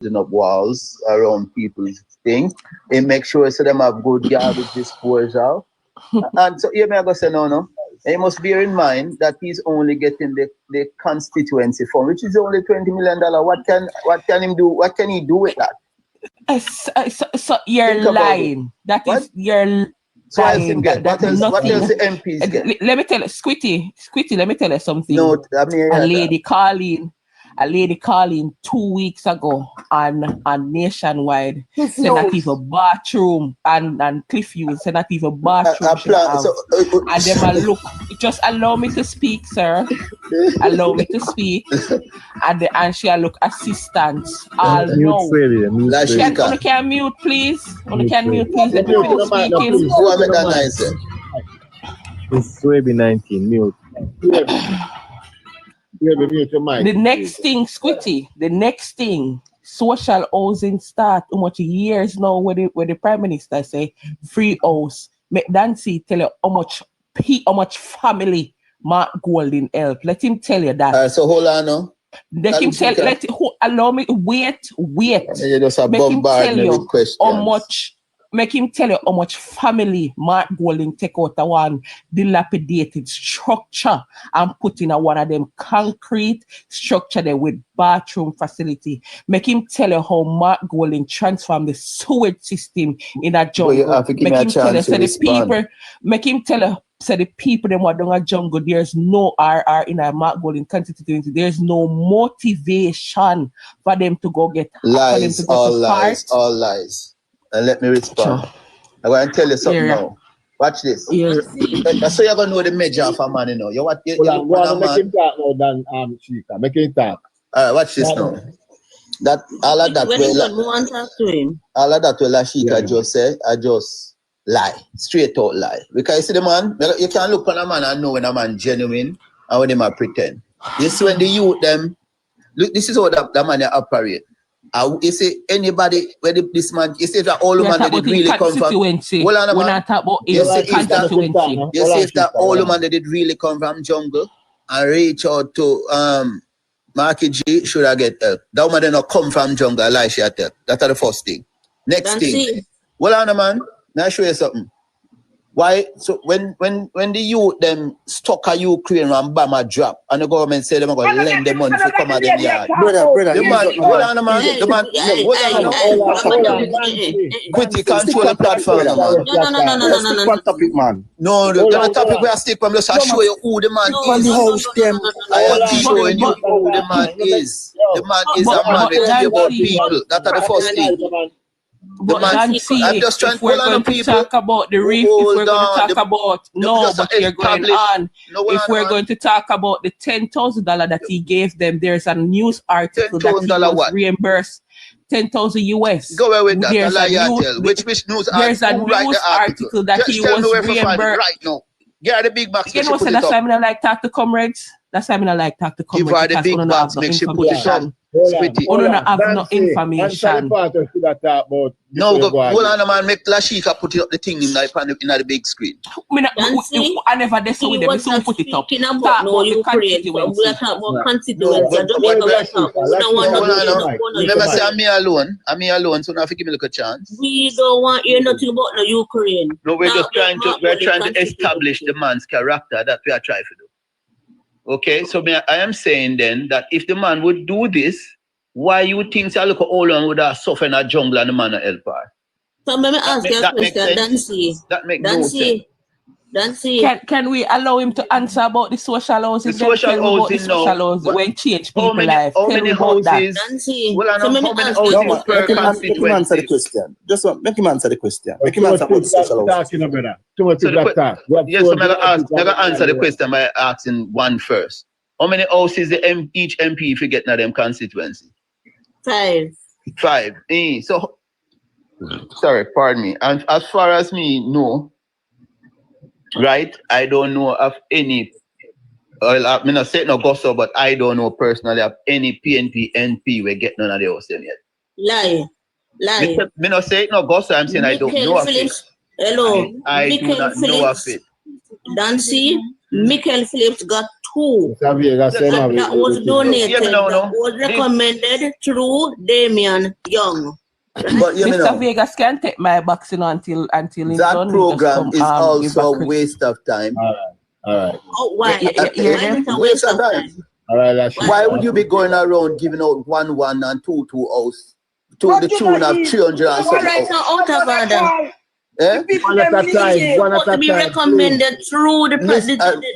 up walls around people's things. It makes sure so them have good garbage disposal. And so you may go say no. And you must bear in mind that he's only getting the constituency fund, which is only $20 million. What can him do? What can he do with that? So you're lying. That what? is you're so lying. What else the MPs get? Let me tell you, Squitty, let me tell you something. No, I mean, a lady calling 2 weeks ago on Nationwide said not even bathroom and Cliffview said not even bathroom. And them a look, just allow me to speak, sir. Allow me to speak. And she a look assistant. All no. Can you mute, please? Can mute, please? Let me finish speaking. Who am I nice? It's Swaby 19, mute. The next thing, Squitty, social housing start how much years now where the Prime Minister say free house. Make Dancy tell you how much family Mark Golding help. Let him tell you that. So hold on now. Allow me wait. You just bombard me with questions. Make him tell you how much family Mark Golding take out of one dilapidated structure and put in one of them concrete structure there with bathroom facility. Make him tell you how Mark Golding transformed the sewage system in a jungle. Make him tell you the people them what down a jungle, there's no RR in a Mark Golding constituency. There's no motivation for them to go get lies, all lies. And let me respond. I'm going to tell you something now. Watch this. That's so you're going to know the measure of a man, you know. Make him talk now than Shika. Make him talk. All right, watch this now. That all of that all of that Shika just said, I just lie. Straight out lie. Because you see the man, you can look on a man and know when a man genuine and when they might pretend. This is when the youth them, look, this is how that man operate. You see anybody where this man, you see that all the man that did really come from. Well, we're not talking about you see if that all the man that did really come from jungle and reach out to Marky G should I get help. That man did not come from jungle, Elisha tell. That's the first thing. Next thing. Well, man, now show you something. Why? So when the youth them stuck a Ukraine and bomb a drop and the government say they're going to lend them money to come out them yard. Brother, the man, Quitty control the platform, man. No, the topic we are stick from just to show you who the man is. I am showing you who the man is. The man is a man who care about people. That's the first thing. But I'm just trying to talk about the reef, if we're going to talk about you're going on. If we're going to talk about the $10,000 that he gave them, there's a news article that he was reimbursed $10,000 US. Go away with that. Which news article? There's a news article that he was reimbursed right now. Get the big box. You know, so that's why I like talk to comrades. That's why I like talk to comrades. Give her the big box, make sure put it up. Hold on, have no information. No, hold on, man. Make Lashika put it up the thing in the big screen. I never did so with them. So put it up. Talk about the constituency. We talk about constituency. Remember, say I'm me alone. So now if you give me a chance. We don't want to hear nothing about the Ukraine. No, we're just trying to establish the man's character that we are trying to do. Okay, so I am saying then that if the man would do this, why you think so look how long would have suffered in a jungle and the man help her? So let me ask you a question, Dancy. That makes no sense. Dancy. Can we allow him to answer about the social housing? The social housing, when change people life. How many houses? Dancy. Well, how many houses per constituency? Make him answer the question. Just make him answer the question. Make him answer about the social housing. Yes, I'm going to answer the question by asking one first. How many houses each MP if you get in them constituency? 5. So, sorry, pardon me. And as far as me know, right, I don't know of any, I mean, I say no gossip, but I don't know personally of any PNP NP we get none of the house them yet. Lie. Me not say no gossip, I'm saying I don't know of it. Hello. I do not know of it. Dancy, Michael Phillips got 2. That was donated, that was recommended through Damian Young. But Mr. Vegas can take my box until that program is also a waste of time. All right. Oh, why? Waste of time. All right. Why would you be going around giving out 1-1 and 2-2 house to the tune of 300 and something? Right now, out of order. One at a time. One at a time. Be recommended through the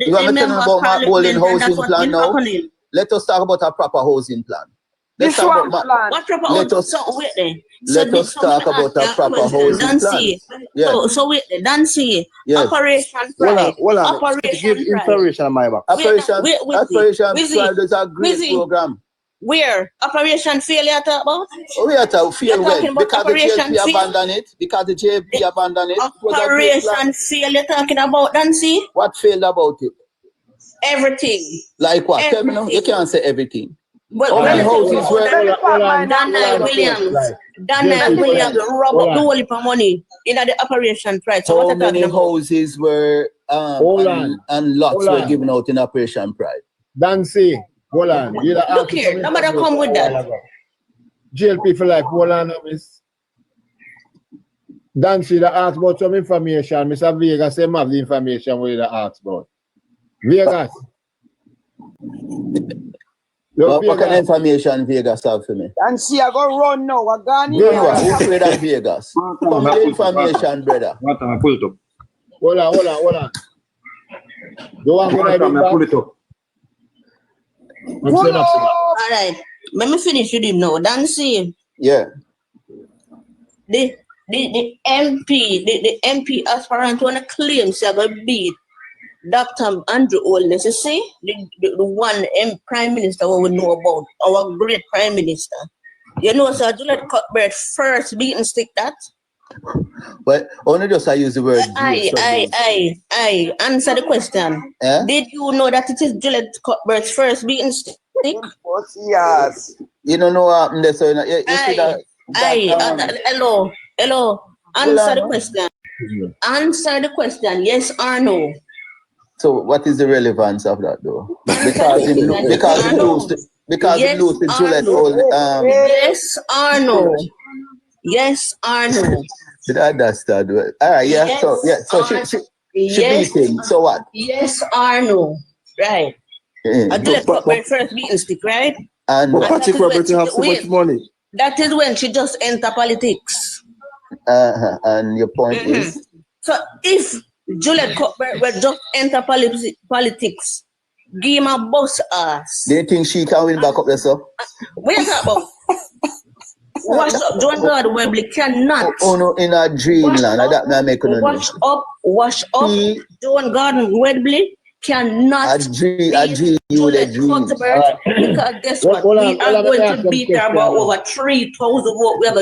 you are making about my bowling housing plan now. Let us talk about a proper housing plan. Let's talk about what proper let us talk about a proper housing plan. Yeah. So wait, Dancy. Yes. Operation Pride. Hold on. Operation Give information on my back. Operation Pride is a great program. Where? Operation Failure talk about? We are to fail well because the JLP abandoned it. Because the JLP abandoned it. Operation Failure talking about, Dancy? What failed about it? Everything. Like what? Tell me now. You can't say everything. But how many houses were Daniel Williams robbed the whole heap of money in the Operation Pride. So how many houses were and lots were given out in Operation Pride? Dancy, hold on. Look here, nobody come with that. JLP for life, hold on, miss. Dancy, they asked about some information. Mr. Vegas, they have the information where they asked about. Vegas. What kind of information Vegas have for me? And see, I go run now. I gone here. Who afraid of Vegas? Come with the information, brother. Hold on. Go on, pull it up. All right. Let me finish with him now. Dancy. Yeah. The MP aspirant want to claim to beat Dr. Andrew Holness, you see, the one Prime Minister we know about, our great Prime Minister. You know, Sir Juliet Cuthbert first beaten stick that. But only just I use the word. I answer the question. Did you know that it is Juliet Cuthbert's first beaten stick? Yes. You don't know what happened there, so you see that. Hello. Answer the question. Answer the question. Yes or no? So what is the relevance of that though? Because it lose the Juliet yes or no? Yes or no? Did I understand? All right, yeah. Yes, so she beat him. So what? Yes or no? Right. I Juliet Cuthbert first beaten stick, right? And Patrick Roberts have so much money. That is when she just enter politics. And your point is? So if Juliet Cuthbert will just enter politics, give him a boss ass. Do you think she can win back up there, sir? What you talking about? Wash up, John God Webley cannot. Oh no, in a dreamland. Wash up, John Gordon Webley cannot. Because guess what? We are going to beat her about over 3,000 votes. We are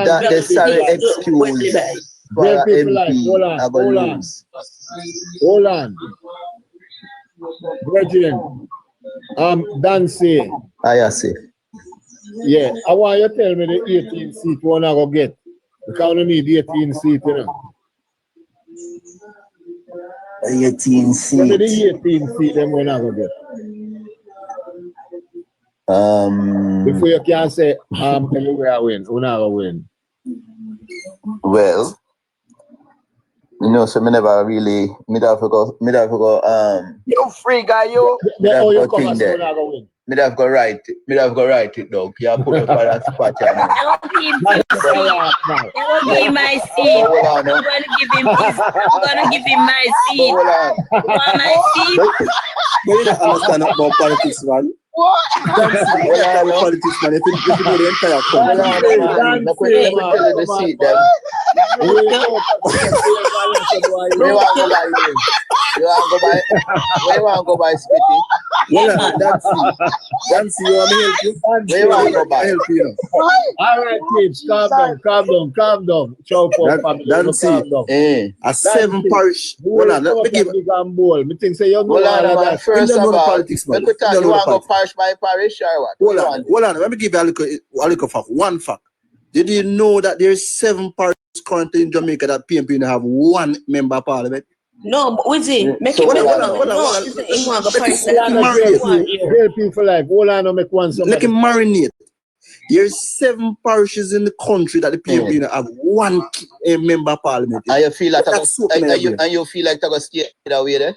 that is sorry excuse. Hold on. Virgin. Dancy. I see. Yeah, I want you to tell me the 18 seat one I go get. Because we need 18 seat, you know. 18 seat. What the 18 seat them one I go get? Before you can say anywhere I win, one I go win. Well, you know, so me never really me have to go you free guy, you. Me have go write it dog. You put up for that spot. I won't give him my seat. I'm gonna give him my seat. You want my seat? But you don't understand about politics, man. What? Politics, man. If you do the entire you want to go buy Spitty? Dancy, you want me help you? Where you want to go buy? Help you. All right, kids, calm down. Dancy, a 7 parish. Hold on, let me give me think say you know first of all, you want to go parish by parish or what? Hold on. Let me give you a little fact. One fact. Did you know that there's 7 parishes currently in Jamaica that PNP have 1 member of parliament? No, but what's it? Make it hold on. JLP for life. Hold on, make one. Let him marinate. There's 7 parishes in the country that the PNP have one member of parliament. And you feel like you feel like to stay that way there?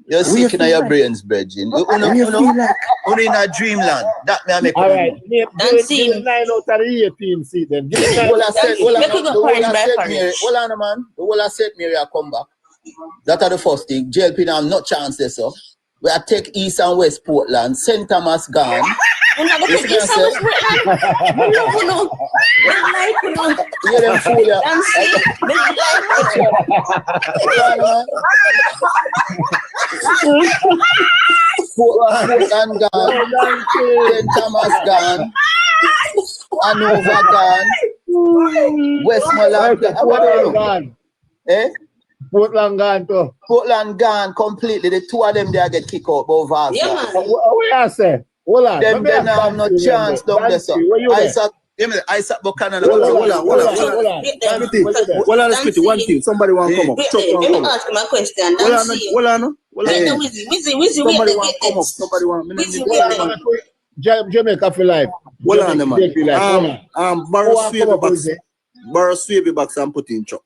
You're sick in your brains, Bridging. You're in a dreamland. That may make all right. Give 9 out of the 18 seat then. Give 9 Hold on, man. The whole of St. Mary come back. That are the first thing. JLP now not chance this so. We are take East and West Portland. St. Thomas gone. We're not going to take East and West Portland. No. You them fool ya. Portland gone. St. Thomas gone. Hanover gone. Westmoreland gone. Eh? Portland gone too. Portland gone completely. The 2 of them they get kicked out over. Yeah, man. What you say? Hold on. Them they have no chance down there, sir. Isaac Buchanan. Hold on. One thing. Somebody want to come up. Let me ask him a question. Hold on. Wizzy, somebody want to come up. Somebody want. Jamaica for life. Hold on, man. Borrow Swaby box and put in chop.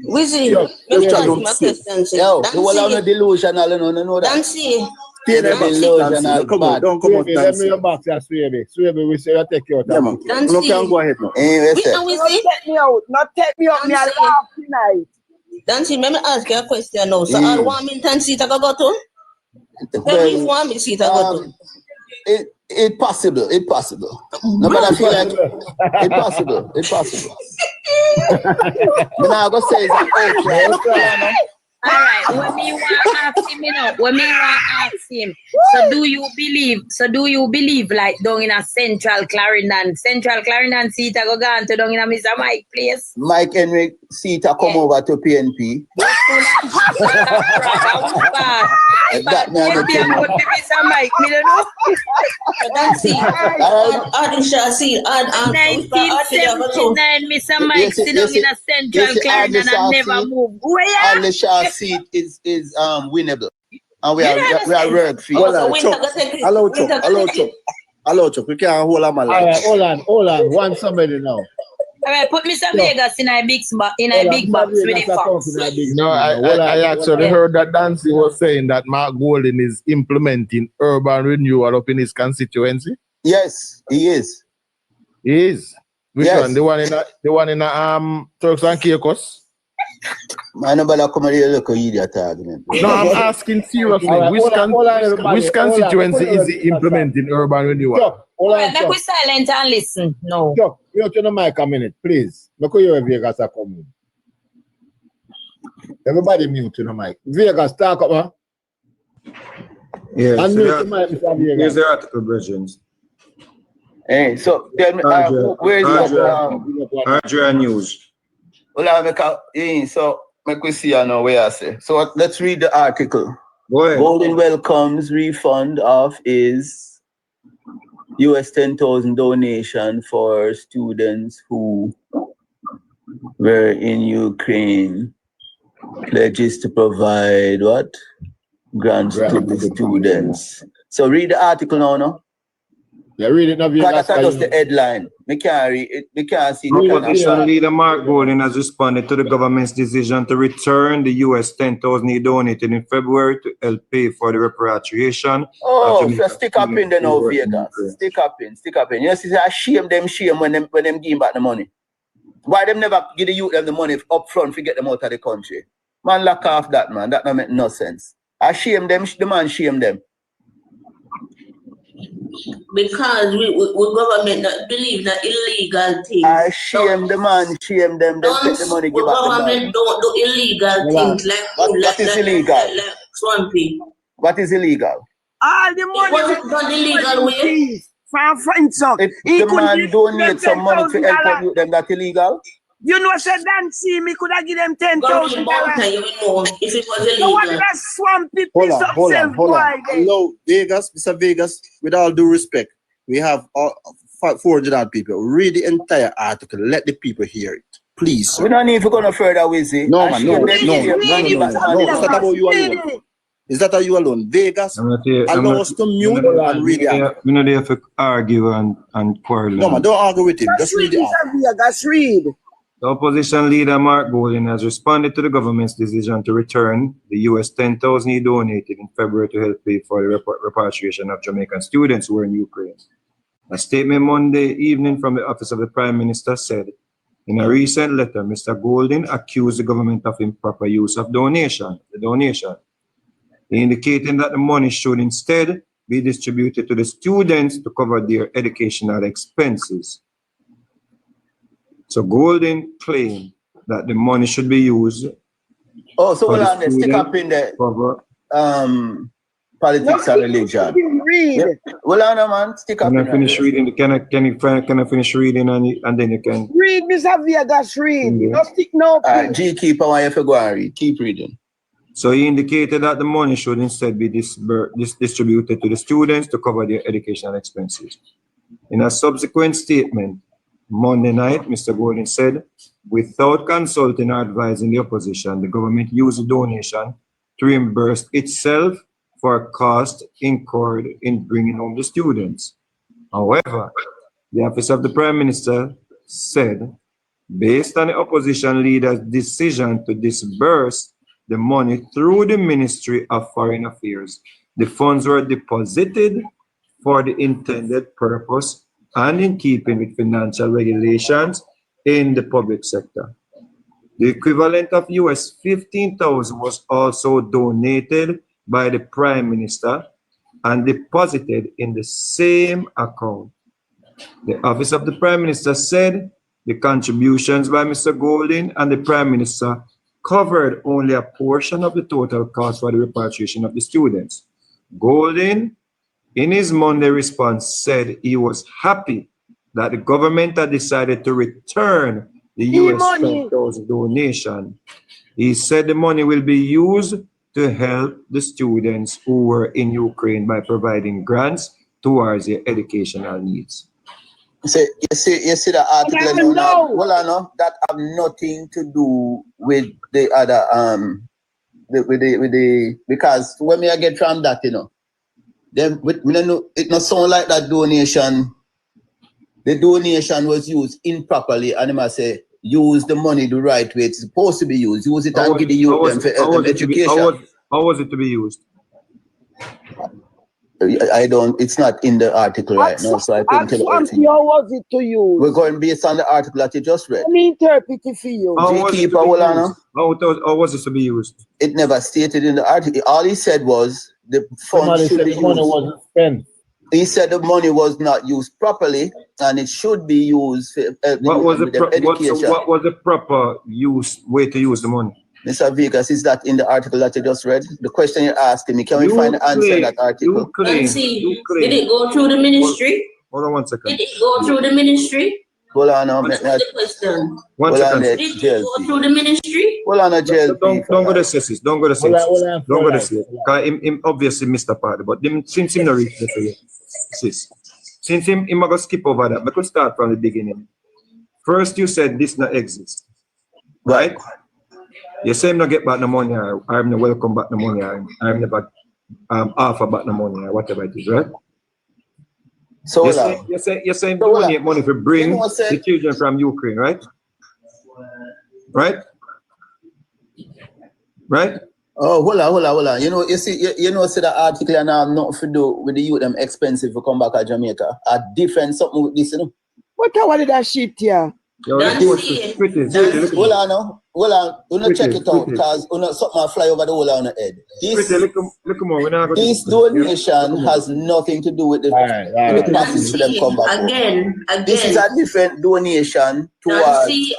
Wizzy, let me ask him a question. Yo, the whole of the delusional, know that. Dancy. Come on, don't come out. Let me your box, Swaby, we say you take you out. Yeah, man. No can go ahead now. Not take me out. Me laugh tonight. Dancy, let me ask you a question now. So, all 1 minute seat I go to? Tell me if 1 minute seat I go to. It's possible. No, but I feel like it's possible. But now I go say it's okay. All right, when me want to ask him, when me want to ask him, so do you believe like down in a Central Clarendon seat I go down to down in a Mr. Mike place? Mike Henry seat I come over to PNP. That Mr. Mike, me don't know. That's it. Add 1979, Mr. Mike sit down in a Central Clarendon and never move. And the Shaw seat is winnable. And we are work for Hello, Chuck. We can't hold on, man. All right, hold on. One somebody now. All right, put Mr. Vegas in a big box with the fox. No, I actually heard that Dancy was saying that Mark Golden is implementing urban renewal up in his constituency. Yes, he is. He is. Which one? The one in Turks and Caicos? Man, nobody come here look at idiot argument. No, I'm asking seriously. Which constituency is he implementing urban renewal? Make we silent and listen. No. Chuck, you to the mic a minute, please. Look at your Vegas are coming. Everybody mute to the mic. Vegas, talk up, huh? Yes. Unmute the mic, Mr. Vegas. Here's the article, Bridgins. Hey, so tell me, where is Adria News. Well, so make we see now where I say. So let's read the article. Go ahead. Golden welcomes refund of his US 10,000 donation for students who were in Ukraine. Pledges to provide what? Grants to the students. So read the article now, no? Yeah, read it now. That's just the headline. We can't read it. We can't see the Opposition leader Mark Golden has responded to the government's decision to return the US 10,000 he donated in February to help pay for the repatriation. Oh, so stick up in the now, Vegas. Stick up in. You see, I shame when them give back the money. Why them never give the youth them the money up front to get them out of the country? Man, lock off that, man. That don't make no sense. I shame them, the man shame them. Because we government not believe that illegal things. I shame the man, shame them. They take the money, give back the government don't do illegal things like what is illegal? Like swampy. What is illegal? All the money was done illegal way. From friends, so if the man donate some money to help them, that's illegal. You know, said Dancy, me could have give them $10,000. If it was illegal. So what that swampy piece of self boy? Hello, Vegas, Mr. Vegas. With all due respect, we have 400 people. Read the entire article. Let the people hear it. Please. We don't need to go no further with it. No, man, no. It's not about you alone. Is that you alone? Vegas allow us to mute and read it out. We know they have to argue and quarrel. No, man, don't argue with him. Just read it out. Just read. The opposition leader, Mark Golding, has responded to the government's decision to return the US $10,000 he donated in February to help pay for the repatriation of Jamaican students who were in Ukraine. A statement Monday evening from the office of the Prime Minister said, in a recent letter, Mr. Golding accused the government of improper use of the donation, indicating that the money should instead be distributed to the students to cover their educational expenses. So Golding claimed that the money should be used. Oh, so we'll stick up in the politics and religion. Read. Yep. Well, man, stick up. Can I finish reading? Can I finish reading and then you can read, Mr. Vegas, read. No stick no. G keeper, why you go and read? Keep reading. So he indicated that the money should instead be distributed to the students to cover their educational expenses. In a subsequent statement, Monday night, Mr. Golding said, without consulting or advising the opposition, the government used the donation to reimburse itself for costs incurred in bringing home the students. However, the office of the Prime Minister said, based on the opposition leader's decision to disburse the money through the Ministry of Foreign Affairs, the funds were deposited for the intended purpose and in keeping with financial regulations in the public sector. The equivalent of US $15,000 was also donated by the Prime Minister and deposited in the same account. The Office of the Prime Minister said the contributions by Mr. Golding and the Prime Minister covered only a portion of the total cost for the repatriation of the students. Golding, in his Monday response, said he was happy that the government had decided to return the US $10,000 donation. He said the money will be used to help the students who were in Ukraine by providing grants towards their educational needs. So you see the article now, that have nothing to do with the other because when me I get from that, then it not sound like that donation. The donation was used improperly, and I must say use the money the right way it's supposed to be used. Use it and give the youth for education. How was it to be used? It's not in the article right now, so I think how was it to use? We're going based on the article that you just read. Let me interpret it for you. How was it to be used? It never stated in the article. All he said was the funds should be used. Money wasn't spent. He said the money was not used properly and it should be used for education. What was the proper way to use the money? Mr. Vegas, is that in the article that you just read? The question you're asking me, can we find the answer in that article? Did it go through the ministry? Hold on 1 second. Did it go through the ministry? Hold on now. What's the question? 1 second. Did it go through the ministry? Hold on, JLP. Don't go to census. Don't go to census. Don't go to census. Because him obviously missed the part. But since him not reach the sis, since him going to skip over that, we could start from the beginning. First, you said this not exist. Right? You say him not get back the money, or I'm not welcome back the money, or I'm never offer back the money, or whatever it is, right? So you say donate money to bring the children from Ukraine, right? Right? Oh, hold on. You see the article and I'm not to do with the youth them expensive to come back to Jamaica. A different something with this, What did that shit here? Hold on. Check it out because something fly over the whole on the head. This donation has nothing to do with the process for them come back. Again. This is a different donation towards. He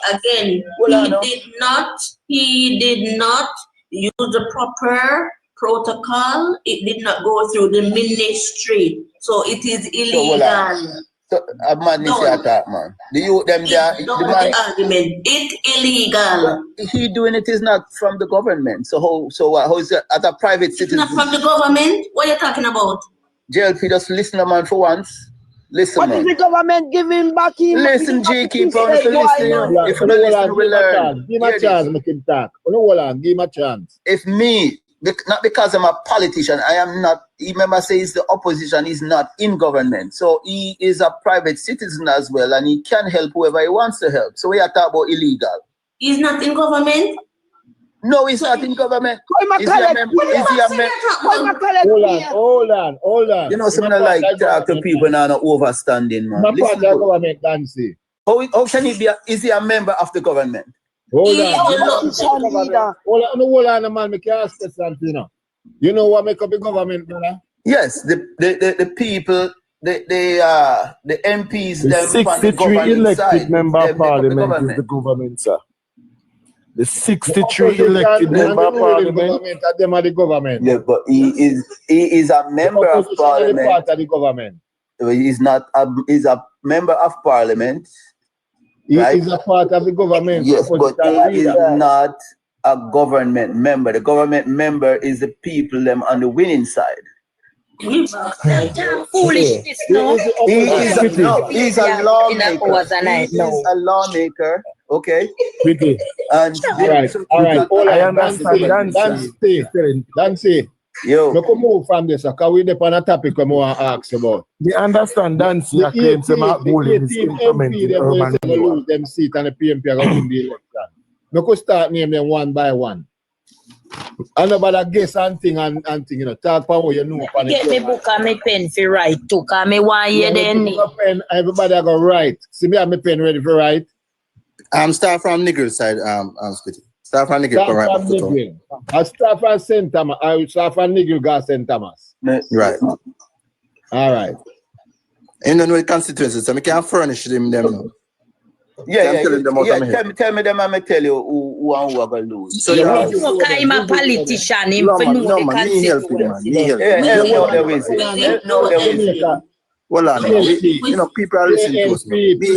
did not use the proper protocol. It did not go through the ministry, so it is illegal. So, madness attack, man. The youth them there. Argument. It's illegal. He doing it is not from the government. So how is it as a private citizen? It's not from the government. What are you talking about? JLP just listen to man for once. Listen, what man. is the government giving back him? Listen, G, keep on listen. If you don't listen, we learn. Give him a chance, make him talk. Hold on, give him a chance. If me, not because I'm a politician, I am not, remember say he's the opposition, he's not in government. So he is a private citizen as well, and he can help whoever he wants to help. So we are talking about illegal. He's not in government? No, he's not in government. Is he a member? Hold on. You know, something like talk to people now, no overstanding, man. My part of government, Dancy. How can he be? Is he a member of the government? Hold on, man. Make you ask this something. You know what make up the government, brother? Yes, the people, the MPs, the them 63 elected member of parliament is the government, sir. The 63 elected member of parliament. Them are the government. Yeah, but he is a member of parliament. Part of the government. He's not. He's a member of parliament. He right? is a part of the government. Yes, but he is not a government member. The government member is the people them on the winning side. Foolishness, no. He's a lawmaker. He's a lawmaker. Okay. And all right. I understand. Dancy. Yo. Look, move from this. Because we depend on a topic we want to ask about. They understand Dancy claims about bullying is implementing urban renewal. Them seat and the PNP are going to win the election. Look, we start name them one by one. I know about a guess and thing, you know, talk about what you know. Get me book and me pen for write too, because me want you then. Everybody are going to write. See me have my pen ready for write. Start from Nigel side, Start from Nigel. I start from St. Thomas. I will start from Nigel, go St. Thomas. Right. All right. And then with constituency, so I can furnish them now. Yeah. Tell me them, I'm going to tell you who are going to lose. So you I'm a politician, him for know the constituency. Well, you know, people are listening to us. Be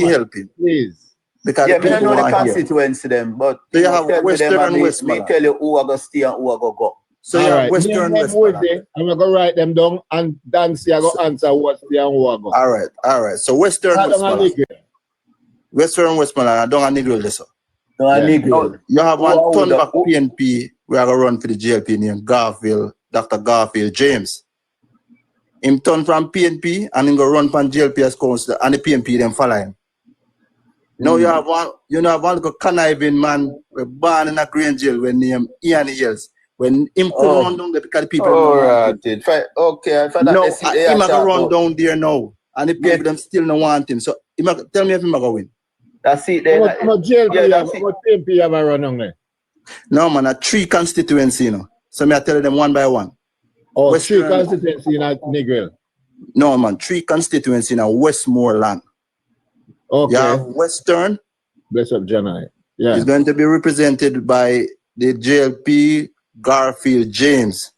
helping. Please. Because yeah, I know the constituency them, but so you have Western and Westmoreland. Me tell you who are going to stay and who are going to go. So you have Western and Westmoreland. I'm going to write them down and Dancy are going to answer what's there and who are going to go. All right. So Western and Westmoreland. Western and Westmoreland, I don't have Negro listen. You have one ton back PNP we are going to run for the JLP named Dr. Garfield James. Him turn from PNP and him go run from JLP as councillor and the PNP them follow him. Now you have one little conniving man born in a green jail when named Ian Hills. When him could run down there because the people okay. No, him go run down there now. And the people them still don't want him. So tell me if him go win. That's it. PNP have a run on there. No man, a 3 constituency, you know. So me I tell them one by one. Oh, Western, 3 constituency in Negril. No man, 3 constituency in Westmoreland. Okay. Yeah, Western. Bless up, Janai. Yeah. Is going to be represented by the JLP Garfield James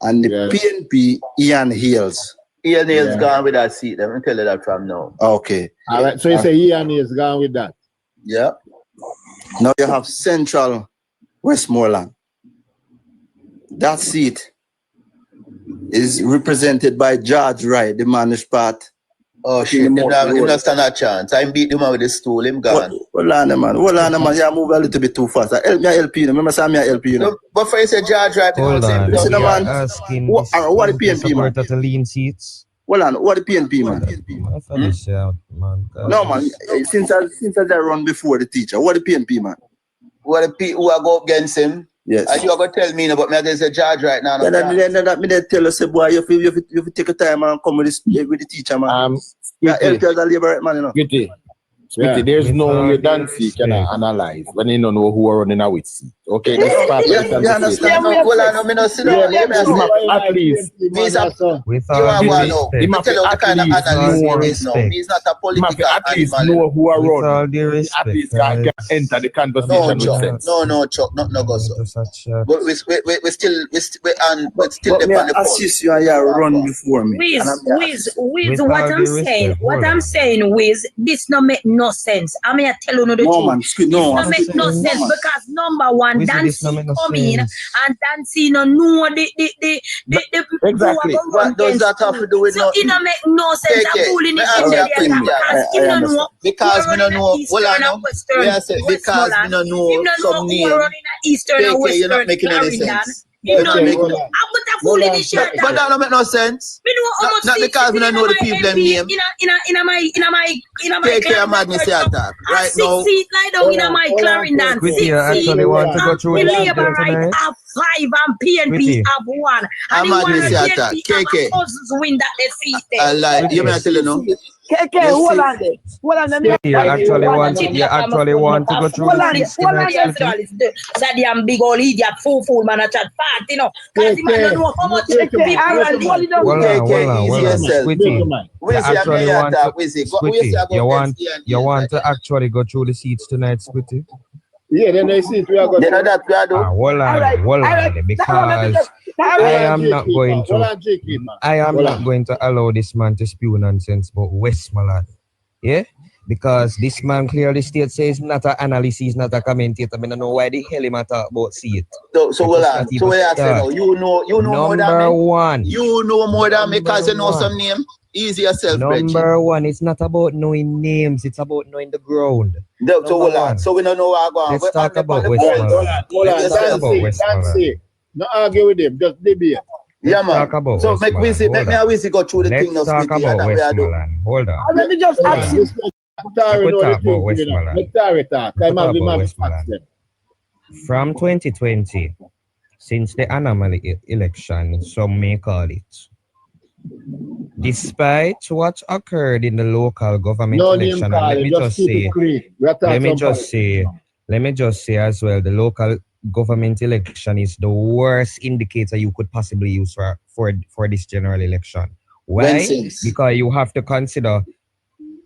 and the PNP Ian Hills. Ian Hills gone with that seat. Let me tell you that from now. Okay. All right. So you say Ian Hills gone with that. Yeah. Now you have Central Westmoreland. That seat is represented by George Wright, the managed part. Oh shit, he not stand a chance. I beat him with the stool, him gone. Hold on, man. You move a little bit too fast. Help you. Remember, say me help you. No, but for you say George Wright, hold on. Listen, man. What the PNP, man? To lean seats. Hold on. What the PNP, man? No, man. Since I run before the teacher, what the PNP, man? What the people who are go against him? Yes. And you are going to tell me about me against the judge right now. That tell us, boy, you have to take a time and come with the teacher, man. Help you as a labor man, you know. There's no way Dancy can analyze when you don't know who are running away. Okay, that's part of the conversation. Well, I sit down. At least. He's not a political animal. Know who are running. At least can enter the conversation with sense. No, Chuck, not go so. But we still depend on the assist you and you run before me. Wiz, what I'm saying, Wiz, this no make no no sense. I mean, I tell you no the truth. Man, It don't make no sense because number one, Dancy come in and Dancy no know the exactly. What does that have to do with so it don't make no sense. I'm fooling it in the because him no know because we don't know because we don't know some name. Eastern and Western. You're not making any sense. You know, I'm fooling this shit. But that don't make no sense. Not because we don't know the people them name. Take care of madness attack. Right now. 6 seat lie down in my Clarendon. 6 seat. Actually want to go through the this Labour right have 5 and PNP have 1. And the one PNP have cousins win that they seat there. I like you may tell you no. KK, hold on there. Hold on there. You actually want to go through this that damn big old idiot fool man a chat part, you know. Because the man don't know how much Hold on. You want to actually go through the seats tonight, Squitty? Yeah, then they see it. We are going to. Hold on, because I am not going to allow this man to spew nonsense about Westmoreland. Yeah? Because this man clearly states says not an analyst, he's not a commentator. I don't know why the hell he talk about see it. So what I say now? You know more than me. One. You know more than me because you know some name. Easy yourself, Number one, it's not about knowing names, it's about knowing the ground. So hold on. So we don't know what I'm going. Let's talk about Westmoreland. Let's talk about Westmoreland. Not argue with him, just debate. Yeah, man. So make me go through the thing. Let's talk about Westmoreland. Hold on. Let me just ask you. From 2020, since the anomaly election, some may call it, despite what occurred in the local government election, let me just say as well, the local government election is the worst indicator you could possibly use for this general election. Why? Because you have to consider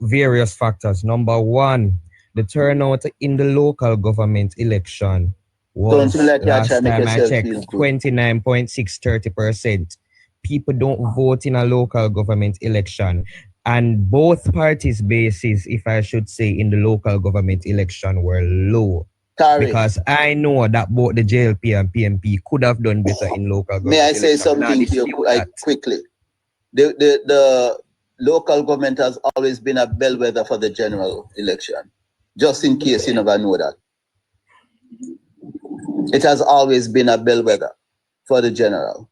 various factors. Number one, the turnout in the local government election was last time I checked 29.630%. People don't vote in a local government election, and both parties' bases, if I should say, in the local government election were low. Because I know that both the JLP and PNP could have done better in local government. May I say something to you quickly? The local government has always been a bellwether for the general election. Just in case you never know that. It has always been a bellwether for the general.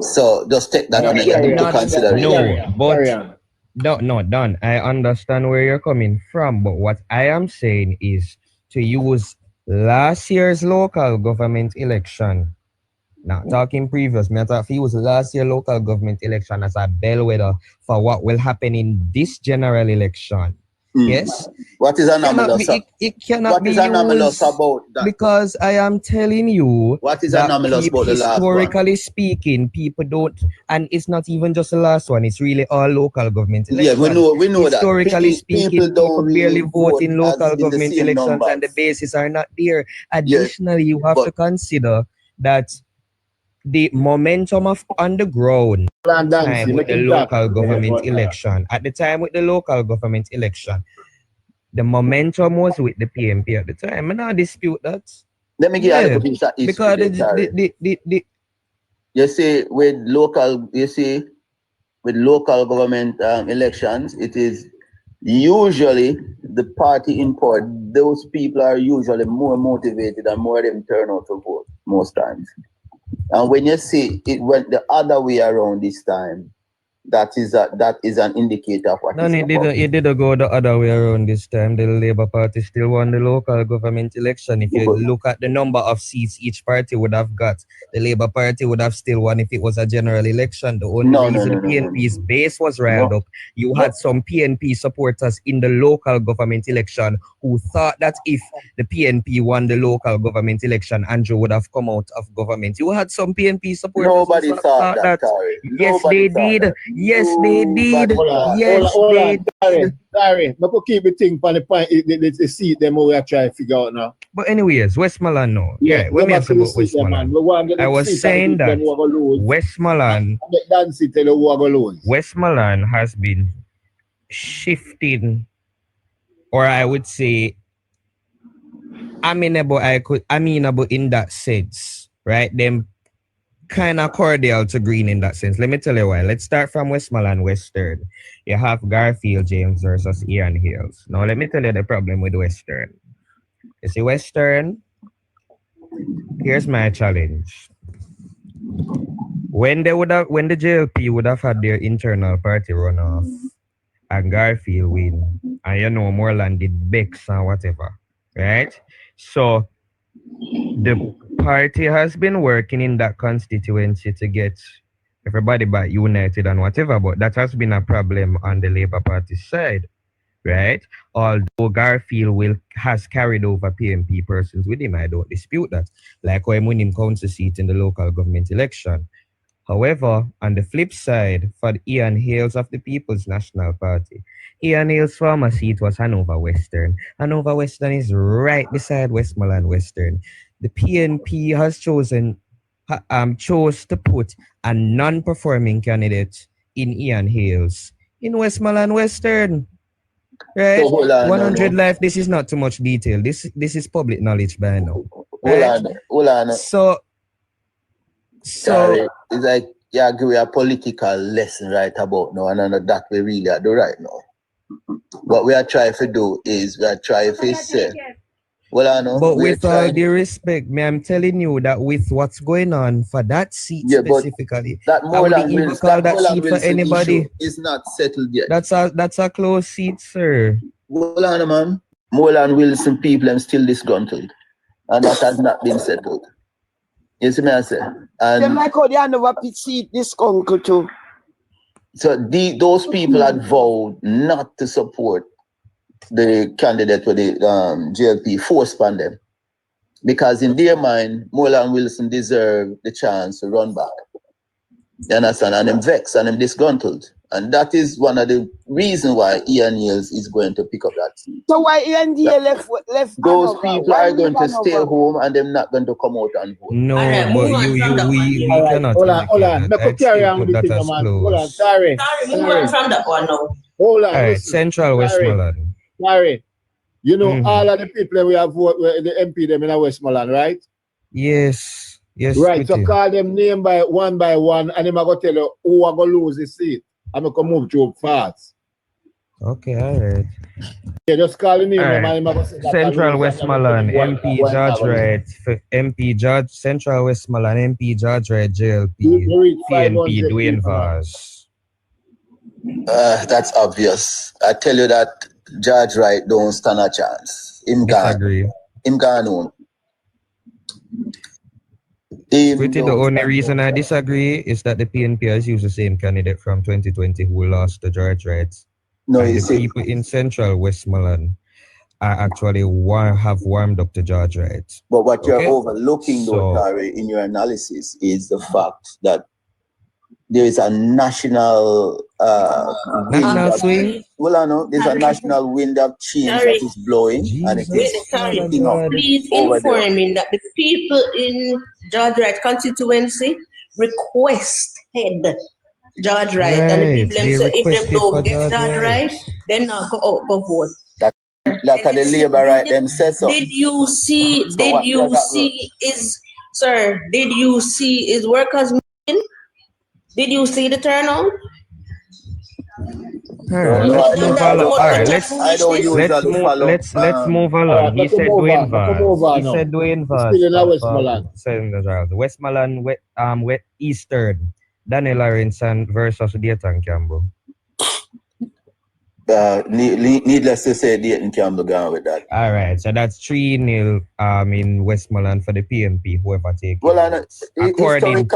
So just take that into consideration. Don, I understand where you're coming from, but what I am saying is to use last year's local government election, not talking previous, I thought if you use last year's local government election as a bellwether for what will happen in this general election. Yes. What is anomalous? It cannot be anomalous about that? Because I am telling you, what is anomalous about the last one? Historically speaking, people don't, and it's not even just the last one. It's really all local government elections. Yeah, we know that. Historically speaking, people barely vote in local government elections, and the bases are not there. Additionally, you have to consider that the momentum of on the ground at the time with the local government election. At the time with the local government election, the momentum was with the PNP at the time. I don't dispute that. Let me give you a piece of history. Because you see with local government elections, it is usually the party in power. Those people are usually more motivated and more them turn out to vote most times. And when you see it went the other way around this time, that is an indicator of what it didn't go the other way around this time. The Labour Party still won the local government election. If you look at the number of seats each party would have got, the Labour Party would have still won if it was a general election. The only reason PNP's base was riled up, you had some PNP supporters in the local government election who thought that if the PNP won the local government election, Andrew would have come out of government. You had some PNP supporters. Nobody thought that. Yes, they did. Yes, they did. Yes, they did. Sorry, but keep the thing on the point. The seat them we are trying to figure out now. But anyways, Westmoreland now. Yeah, when we about Westmoreland, I was saying that Westmoreland has been shifting or I would say amenable in that sense, right? Them kind of cordial to Green in that sense. Let me tell you why. Let's start from Westmoreland Western. You have Garfield James versus Ian Hills. Now let me tell you the problem with Western. You see, Western, here's my challenge. When the JLP would have had their internal party runoff and Garfield win, and you know Moreland did Bex and whatever, right? So the party has been working in that constituency to get everybody back united and whatever, but that has been a problem on the Labour Party side, right? Although Garfield has carried over PNP persons with him, I don't dispute that. Like when winning council seat in the local government election. However, on the flip side, for the Ian Hales of the People's National Party, Ian Hales' former seat was Hanover Western. Hanover Western is right beside Westmoreland Western. The PNP has chose to put a non-performing candidate in Ian Hales in Westmoreland Western. Right? So 100 life, this is not too much detail. This is public knowledge by now. Right? Hold on. So Sorry, it's like you give a political lesson right about now, and that we really do right now. What we are trying to do is we are trying to say, well, I know. But with all due respect, I'm telling you that with what's going on for that seat specifically, that Moreland seat for anybody is not settled yet. That's a close seat, sir. Well, on, man. Moreland Wilson people are still disgruntled, and that has not been settled. You see me, I say. And them like how they never seat this uncle too. So those people had vowed not to support the candidate with the JLP, forced upon them. Because in their mind, Moreland Wilson deserved the chance to run back. You understand? And them vexed and them disgruntled. And that is one of the reasons why Ian Niels is going to pick up that seat. So why Ian Niels left? Those people are going to stay home and they're not going to come out and vote. No, but we cannot. Hold on. Let's carry on with the thing, man. Hold on, sorry. Move on from that one now. Hold on. All right, Central Westmoreland. Sorry. You know, all of the people we have voted, the MP them in Westmoreland, right? Yes. Right, so call them name by one, and them are going to tell you who are going to lose the seat. I'm going to move through fast. Okay, all right. Yeah, just call the name. Right. Central Westmoreland, MP Judge Right, MP Judge, Central Westmoreland, MP Judge Right, JLP, PNP, Dwayne Vaz. That's obvious. I tell you that Judge Right don't stand a chance. Disagree. Him gone on. The only reason I disagree is that the PNP has used the same candidate from 2020 who lost the George rights. No, and the people in Central Westmoreland are actually have warmed up to George rights. But what you're overlooking, though, Tari, in your analysis is the fact that there is a national swing. Well, I know there's a national wind of change that is blowing, and it is please inform me that the people in George Wright constituency requested George Wright, and the people say if they don't get George Wright, then not go vote. Like the Labour right them said so. Did you see? Did you see his workers meeting? Did you see the turnout? Let's move along. He said Dwayne Vaz. Still in Westmoreland, Eastern. Daniel Lawrence versus Dayton Campbell. Needless to say, Dayton Campbell gone with that. All right, so that's 3-0 in Westmoreland for the PNP, whoever takes it. Well, according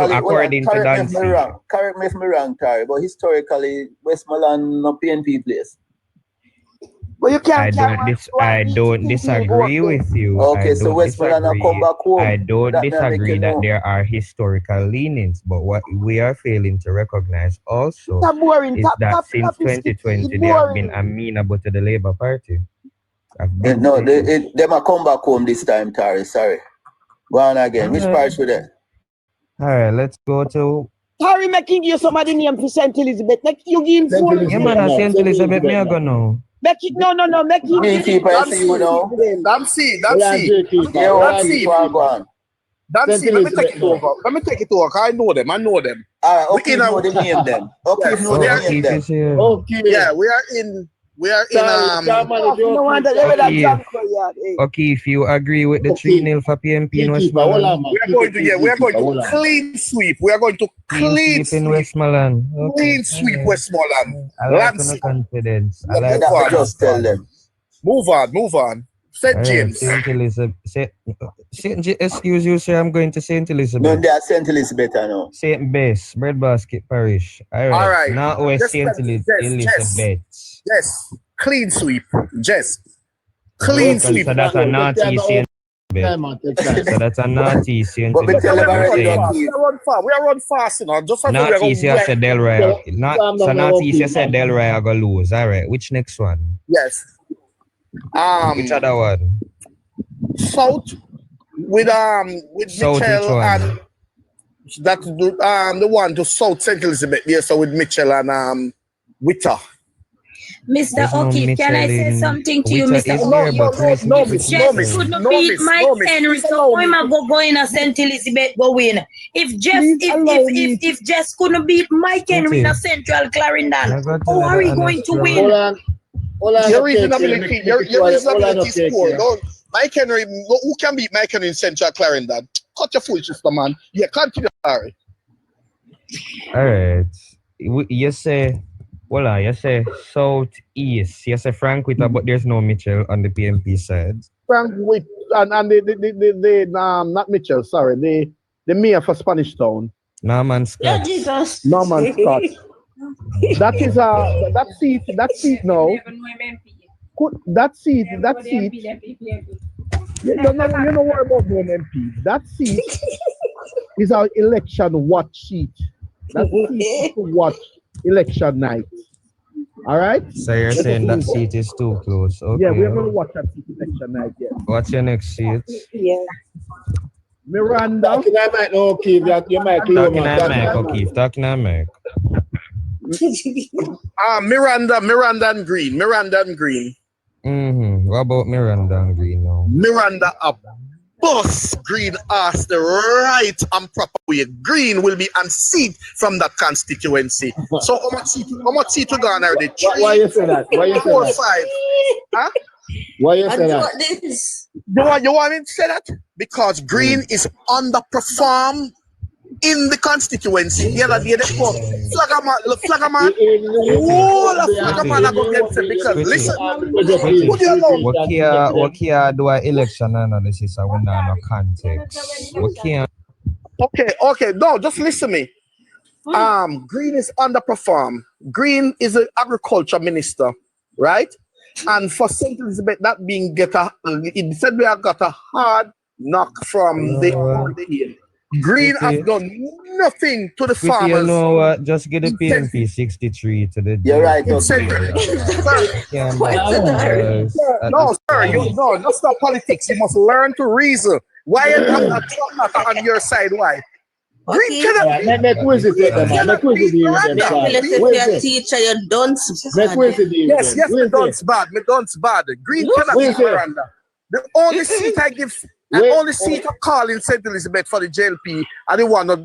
to Dancy. Correct me if I'm wrong, Terry, but historically, Westmoreland no PNP place. But you can't I don't disagree with you. Okay, so Westmoreland come back home. I don't disagree that there are historical leanings, but what we are failing to recognize also is that since 2020 they have been amenable to the Labour Party. They might come back home this time, Tari. Sorry. Go on again. Which part should they? All right, let's go to. Harry making you somebody name for St. Elizabeth. Like you give him St. Elizabeth, me I go now. Make it no. Make it. Gatekeeper, I see you now. Damsy. Dancy, let me take it over. I know them. All right, okay, know the name then. Okay, yes. know the name then. Okay. Yeah, we are in Okay, if you agree with the 3-0 for PNP in Westmoreland. We are going to clean sweep. We are going to clean sweep in Westmoreland. Clean sweep Westmoreland. I like the confidence. I like that. Just tell them. Move on. St. James. St. Elizabeth. Excuse you, sir. I'm going to St. Elizabeth. No, they are St. Elizabeth now. St. Bess, Breadbasket Parish. All right. Now West St. Elizabeth. Yes. Clean sweep. Yes. Clean sweep. So that's a naughty St. Elizabeth. So that's a naughty St. Elizabeth. We are run fast, you know. Just naughty, you said Delray. So naughty, you said Delray are going to lose. All right. Which next one? Yes. Which other one? South with South, Mitchell and that's the one to South St. Elizabeth. Yes, so with Mitchell and Witter. Mr. O'Keefe, can I say something to you, Mr. O'Keefe? No, Jeff couldn't beat Mike Henry, so I'm go in a St. Elizabeth go win. If Jess couldn't beat Mike Henry in a Central Clarendon, how are we going to win? Your reasonability is poor. No, Mike Henry, who can beat Mike Henry in Central Clarendon? Cut your foolishness, man. Yeah, continue, Harry. All right. You say Southeast. You say Frank Witter, but there's no Mitchell on the PNP side. Frank Witter and the not Mitchell, sorry, the mayor for Spanish Town. Norman Scott. Yeah, Jesus. Norman Scott. That is that seat now. That seat. You don't know what about no MP. That seat is our election watch sheet. That seat to watch election night. All right. So you're saying that seat is too close. Okay. Yeah, we're gonna watch that seat election night. Yeah. What's your next seat? Yeah. Miranda. Talking on mic. Miranda and Green. What about Miranda and Green now? Miranda up. Boss Green asked the right and proper way. Green will be unseated from that constituency. So how much seat we gone already? Why you say that? 4 5. Huh? Why you say that? You want me to say that? Because Green is underperformed in the constituency. The other day they come. Flaggerman. I go get it because listen. What can do an election analysis when there no context? Okay. No, just listen to me. Green is underperformed. Green is an agriculture minister, right? And for St. Elizabeth, that being it said we have got a hard knock from the end. Green has done nothing to the farmers. You know what? Just get the PNP 63 to the. You're right. No, sir. That's not politics. You must learn to reason. Why you have a Trump on your side? Why? Green cannot. Make quiz it. Teacher, you don't. Yes, me don't bad. Me don't bad. Green cannot be Miranda. The only seat I give. And only seat of call in St. Elizabeth for the JLP and the one that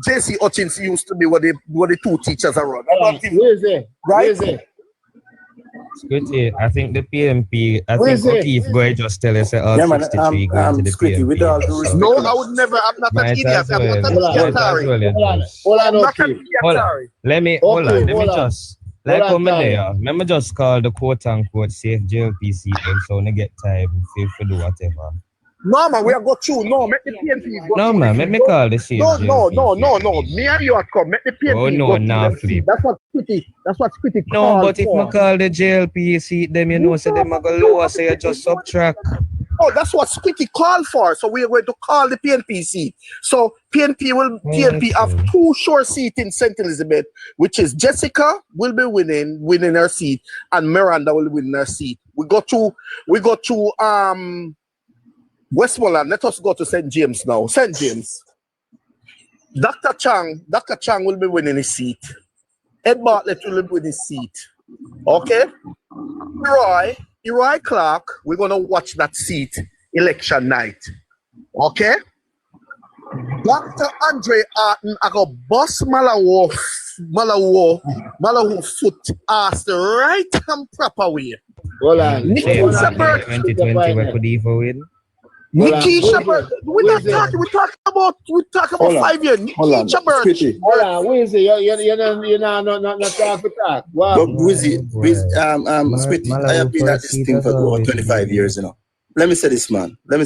JC Hutchins used to be where the two teachers are run. Where is it? Right? Scritty, I think the PNP, O'Keefe go just tell us all 63 going to the PNP. No, I would never. I'm not an idiot. I'm not an idiot. Let me just. Like over there, let me just call the quote-unquote safe JLPC and so they get time to do whatever. No, man, we are go through. No, make the PNP go. No, man, let me call the safe No. Me and you are come. Make the PNP go. Oh, no, now flip. That's what's critical. No, but if I call the JLPC, them, you know, so them are going to lower, so you just subtract. Oh, that's what Squitty called for. So we are going to call the PNP seat. So PNP have two short seats in St. Elizabeth, which is Jessica will be winning her seat, and Miranda will win her seat. We go to Westmoreland. Let us go to St. James now. St. James. Dr. Chang will be winning his seat. Ed Bartlett will be winning his seat. Okay? Roy Clark, we're going to watch that seat election night. Okay? Dr. Andre Arton, I got boss Malawo foot ass the right and proper way. Hold on. Nikisha Bird. 2020, we could even win. Nikisha Bird. We're talking about 5 years. Nikisha Bird. Hold on, Wizzy, you're not talk for talk. Wow. But Wizzy, Smitty, I have been at this thing for over 25 years, you know. Let me say this, man. Hold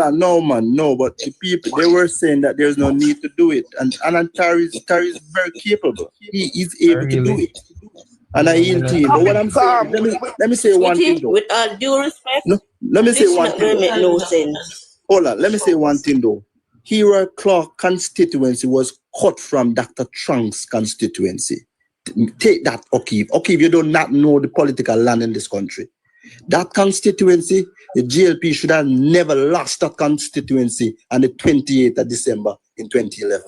on, no, man, no. But the people, they were saying that there's no need to do it. And Tari is very capable. He is able to do it. And I yield to him. But what I'm saying, let me say one thing, though. With all due respect, no, let me say one thing. Make no sense. Hold on, let me say one thing, though. Hero Clark constituency was cut from Dr. Trunk's constituency. Take that, O'Keefe. O'Keefe, you do not know the political land in this country. That constituency, the JLP should have never lost that constituency on the 28th of December in 2011.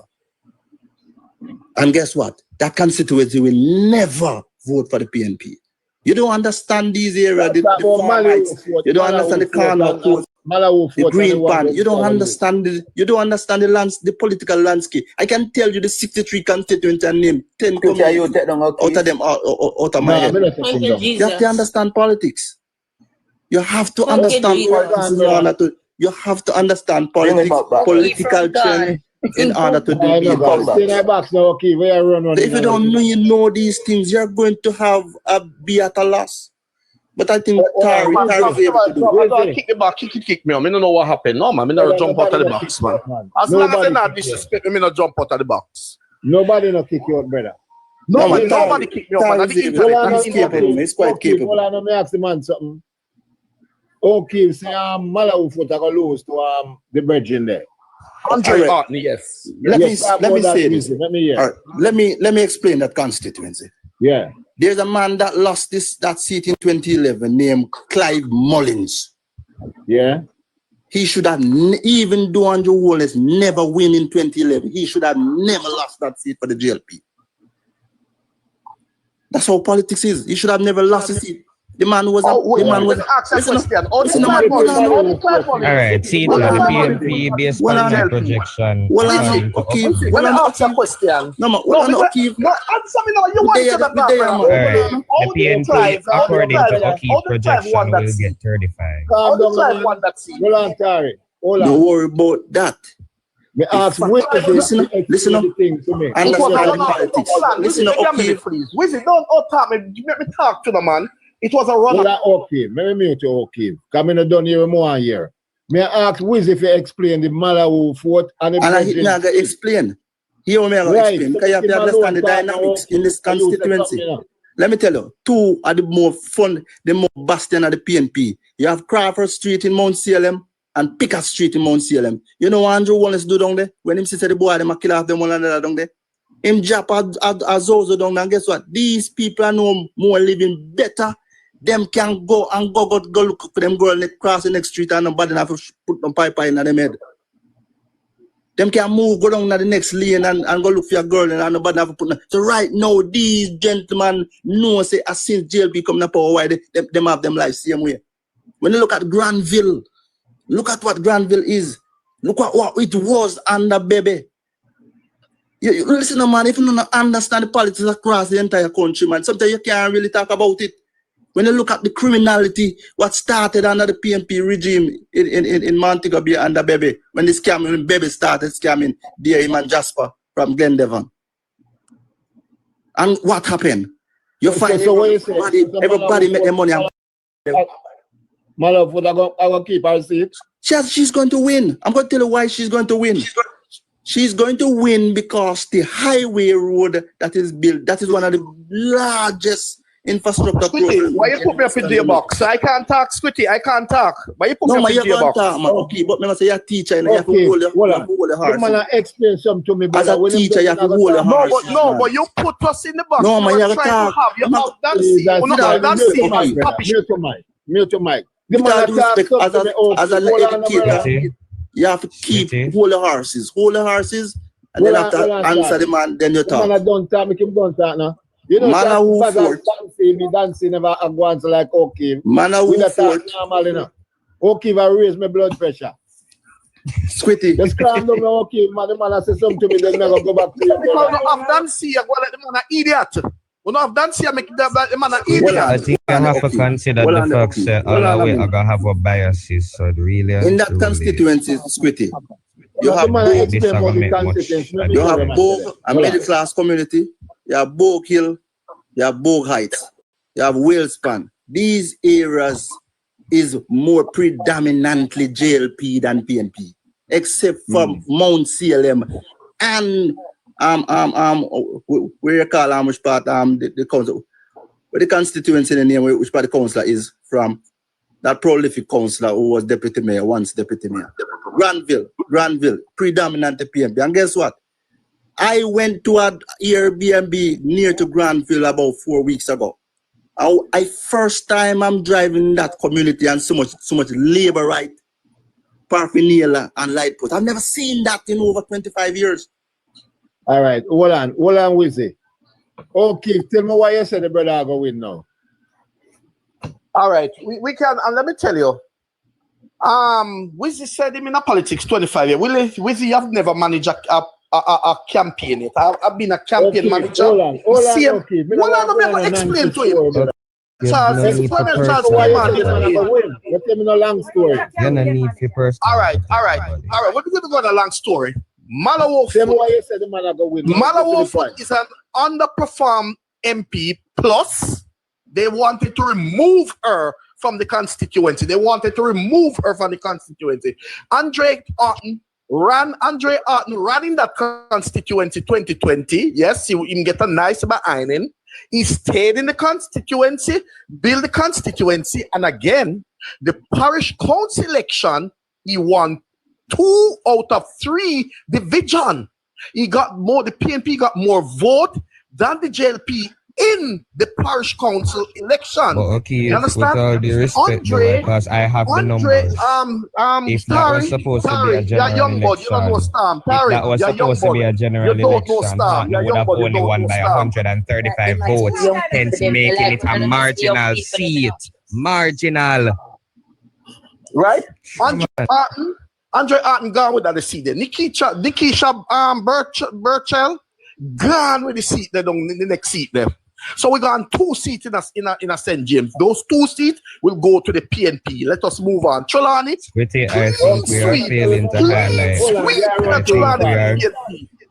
And guess what? That constituency will never vote for the PNP. You don't understand these areas, the far rights. You don't understand the corner court, the green pan. You don't understand the political landscape. I can tell you the 63 constituents and name 10 out of them out of my head. You have to understand politics. You have to understand politics in order to. You have to understand politics, political trend in order to do it. If you don't know these things, you're going to be at a loss. But I think Tari is able to do it. Kick the box, kick me. I don't know what happened. No, man. I don't jump out of the box, man. As long as they not disrespect me, I don't jump out of the box. Nobody no kick you out, brother. No, man. Nobody kick me out, man. He's quite capable. Hold on, let me ask the man something. Okay, say Malawi foot I go lose to the bridge in there. Andre Arton, yes. Let me say this. Let me explain that constituency. Yeah. There's a man that lost that seat in 2011 named Clive Mullins. Yeah. He should have, even though Andrew Holness never win in 2011, he should have never lost that seat for the JLP. That's how politics is. He should have never lost his seat. The man was. Ask a question. All right, see, the PNP based on the projection. When I ask a question. No, answer me now. You want to say that, the PNP, according to O'Keefe projection, will get 35. Hold on, Tari. Don't worry about that. Listen up. Understand politics. Listen up, O'Keefe. Wizzy, don't talk me. Let me talk to the man. It was a run. Okay, let me mute you, okay. Come in, done here more here. May I ask Wiz if you explain the Malawi vote and the I can explain. Here we explain because you have to understand the dynamics in this constituency. Let me tell you, two are the more fun, the more bastion of the PNP. You have Crawford Street in Mount Salem and Pickett Street in Mount Salem. You know what Andrew Wallace do down there? When him say the boy, them kill off them one another down there. Him jump a Zozo down there, and guess what? These people are no more living better. Them can go look for them girl cross the next street and nobody have to put them pipe in them head. Them can go down to the next lane and go look for your girl and nobody have to put them. So right now, these gentlemen know say as since JLP come to power, why them have them life same way. When you look at Granville, look at what Granville is. Look at what it was under Baby. You listen, man, if you don't understand the politics across the entire country, man, sometimes you can't really talk about it. When you look at the criminality, what started under the PNP regime in Montego Bay under Bebe, when Bebe started scamming D.A. and Jasper from Glendevon. And what happened? You find everybody make their money. My love, I will keep her seat. She's going to win. I'm going to tell you why she's going to win. She's going to win because the highway road that is built, that is one of the largest infrastructure. Squitty, why you put me up in the box? I can't talk, Squitty. I can't talk. Why you put me up in the box? Okay, but me say you're a teacher and you have to hold your horse. Man, explain something to me. As a teacher, you have to hold your horse. No, but you put us in the box. No, man, you have to talk. You have that seat. Mute your mic. As an educator, you have to keep hold the horses, and then after answer the man, then you talk. Man, don't talk, make him don't talk now. You know, man who fought. Dancing never once like okay. Man who fought. Normal enough. Okay, if I raise my blood pressure. Squitty. Just calm down, okay, man. The man say something to me, then never go back to you. Because no have dance here, go let the man an idiot. We don't have dance here, make the man an idiot. I think I have to consider the fact that all the way I gonna have a biases, so really. In that constituency, Squitty, you have both. You have both a middle class community. You have Bogue Hill. You have Bogue Heights. You have Whalespan. These areas is more predominantly JLP than PNP, except for Mount CLM and where you call which part the council, where the constituency in the name which part the councillor is from, that prolific councillor who was deputy mayor, once deputy mayor. Granville, predominantly PNP. And guess what? I went to an Airbnb near to Granville about 4 weeks ago. I first time I'm driving that community and so much labor right, paraphernalia and light post. I've never seen that in over 25 years. All right, hold on, Wizzy. Okay, tell me why you said the brother go win now. All right, we can, and let me tell you, Wizzy said him in a politics 25 years. Wizzy, I've never managed a campaign yet. I've been a campaign manager. Hold on, let me explain to him. Charles, explain to Charles why you win. Let me know a long story. You don't need to first. All right. We're going to go on a long story. Malawo Foot is an underperformed MP. Plus, they wanted to remove her from the constituency. Andre Arton ran in that constituency 2020. Yes, he can get a nice behind him. He stayed in the constituency, built the constituency, and again, the parish council election, he won 2 out of 3 division. He got more, the PNP got more vote than the JLP in the parish council election. But okay, you understand? With all due respect, because I have the numbers. If that was supposed to be a general election, he would have only won by 135 votes, hence making it a marginal seat. Marginal. Right? Andre Arton gone with that seat there. Nikisha Burchell gone with the seat there, the next seat there. So we got 2 seats in a St. James. Those 2 seats will go to the PNP. Let us move on. Trelawney. I think we are failing to highlight.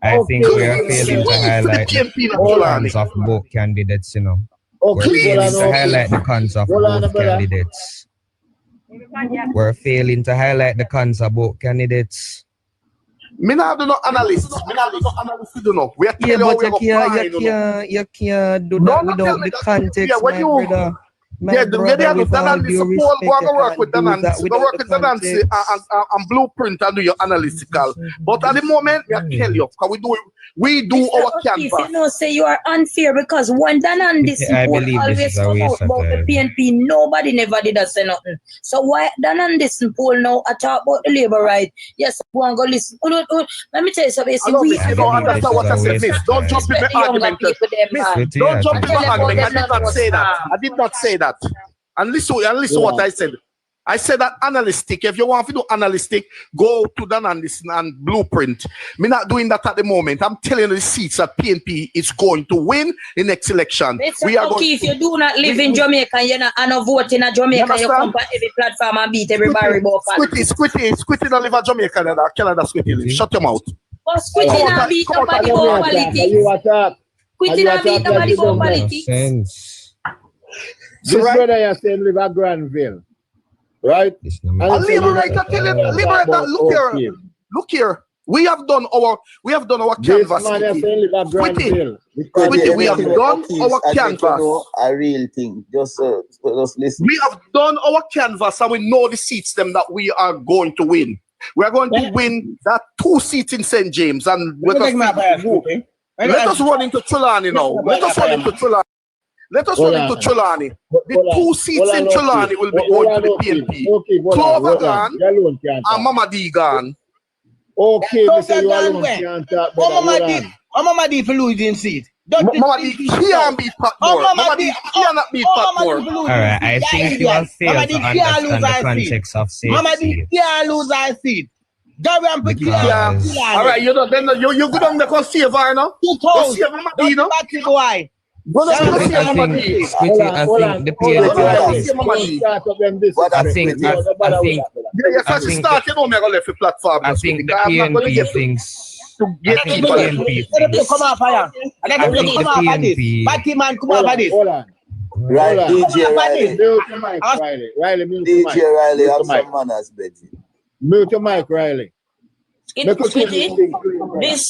I think we are failing to highlight the cons of both candidates, you know. We're failing to highlight the cons of both candidates. We're failing to highlight the cons of both candidates. Me not do no analyst. We do know. We are telling you can't do that without the context, my brother. Yeah, the analyst Paul go and work with analyst. Go work with analyst and blueprint and do your analytical. But at the moment, I tell you, because we do our canvas. You know, say you are unfair because when Danandis always come out about the PNP, nobody never did say nothing. So why Danandis poll now I talk about the labor right? Yes, go and go listen. Let me tell you something. You don't understand what I said, miss. Don't jump in the argument. Don't jump in the argument. I did not say that. I did not say that. And listen what I said. I said that analytic. If you want to do analytic, go to the analysis and blueprint. Me not doing that at the moment. I'm telling you the seats that PNP is going to win the next election. We are okay if you do not live in Jamaica and you're not vote in Jamaica, you come on every platform and beat everybody. Squitty don't live in Jamaica, Canada Squitty live. Shut your mouth. But Squitty not beat nobody about politics. Squitty not beat nobody about politics. This brother you're saying live at Granville. Right? Liberator, look here. We have done our canvas. We have done our canvas. A real thing. Just listen. We have done our canvas and we know the seats them that we are going to win. We are going to win that 2 seats in St. James and let us run into Trelawney now. Let us run into Trelawney. The 2 seats in Trelawney will be going to the PNP. Clover gone and Mama D gone. Okay, Mr. You alone can't talk. Mama D for losing seat. Mama D can't beat Patmore. Mama D cannot beat Patmore. Alright, I think you have failed to understand the context of safe Mama D can't lose her seat. Alright, you know, then you go down there and save her, no? Go save Mama D, no? Boy. I think the PNP thinks. Come off fire. Batty man, come off this. Right, DJ Riley. Riley, mute DJ Riley, have some manners, Betty. Mute your mic, Riley. This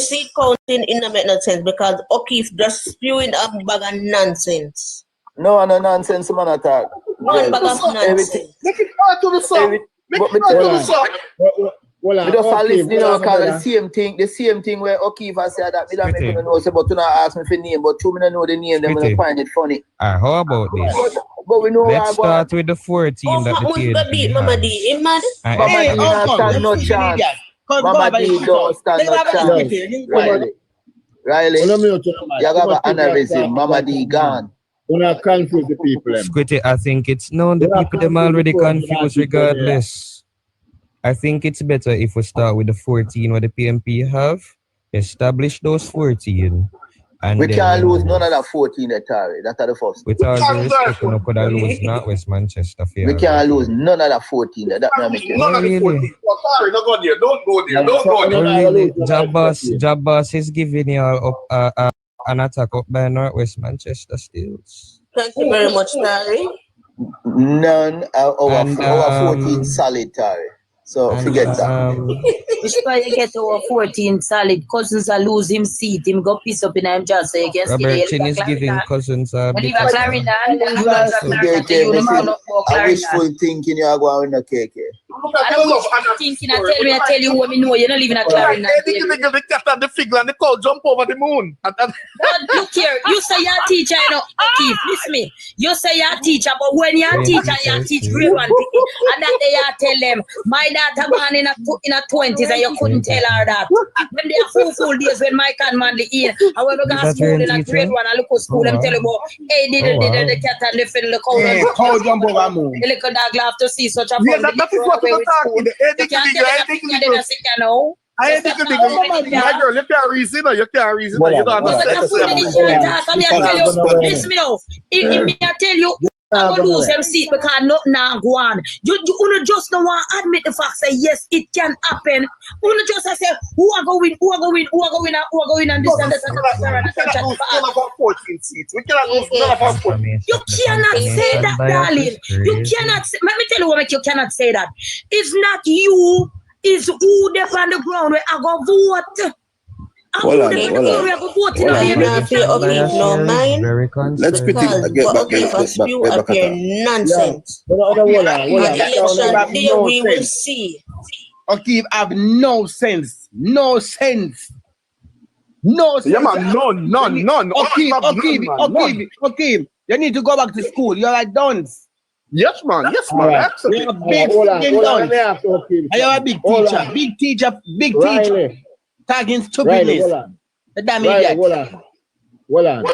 seat counting in make no sense because O'Keefe just spewing a bag of nonsense. No nonsense, man attack. One bag of nonsense. Make it hard to the song. Make it hard to the song. We just listen, the same thing where O'Keefe has said that we don't make no know, but do not ask me for name, but two men know the name, then we find it funny. How about this? But we know let's start with the 14 that the PNP Mama D, Mama D don't stand no chance. Mama D don't stand no chance. Riley, you have an aneurysm. Mama D gone. Do not confuse the people. Squitty, I think it's known the people them already confused regardless. I think it's better if we start with the 14 what the PNP have. Establish those 14. And we can't lose none of that 14 Atari. That's the first. With all due respect, we could have lose not West Manchester. We can't lose none of that 14. That none of the 14. Sorry, don't go there. Don't go there. Jabbas is giving you all an attack up by Northwest Manchester Steels. Thank you very much, Tari. None of our 14 solid, Tari. So forget that. Which why you get over 14 solid. Cousins are lose him seat. Him go piss up in him just so you can Robert Chin is giving Cousins a bit of I wishful thinking you are going to KK. I don't thinking I tell you what me know. You're not living a Clarendon. The cat and the figure and the cow jump over the moon. But look here, you say you're a teacher, you know, Keith, listen me. You say you're a teacher, but when you're a teacher, you teach grade 1 and that they are tell them, my daughter man in a 20s and you couldn't tell her that. When they are full days when Mike and Manley in, and when we go to school in a grade 1 and look at school, them tell you about, hey, the cat and the fiddle, the cow jump over the moon. The little dog laugh to see such a fun. Yeah, that is what we're talking. You can't tell them, I think you my girl, you can't reason or you can't reason. You don't understand. Listen me now. If I tell you, I'm going to lose them seat because nothing now go on. You just don't want to admit the fact that yes, it can happen. You just say, who are going, and this and that. We cannot lose none of our 14 seats. We cannot lose none of our 14. You cannot say that, darling. You cannot say, let me tell you what you cannot say that. It's not you, it's who they on the ground where I go vote. Let's pick it up here nonsense. We will see. O'Keefe have no sense. No sense. No sense. Yeah, man, none. O'Keefe, you need to go back to school. You're like dunce. Yes, man. Absolutely. You're a big dunce. You're a big teacher. Tagging stupidness. Hold on.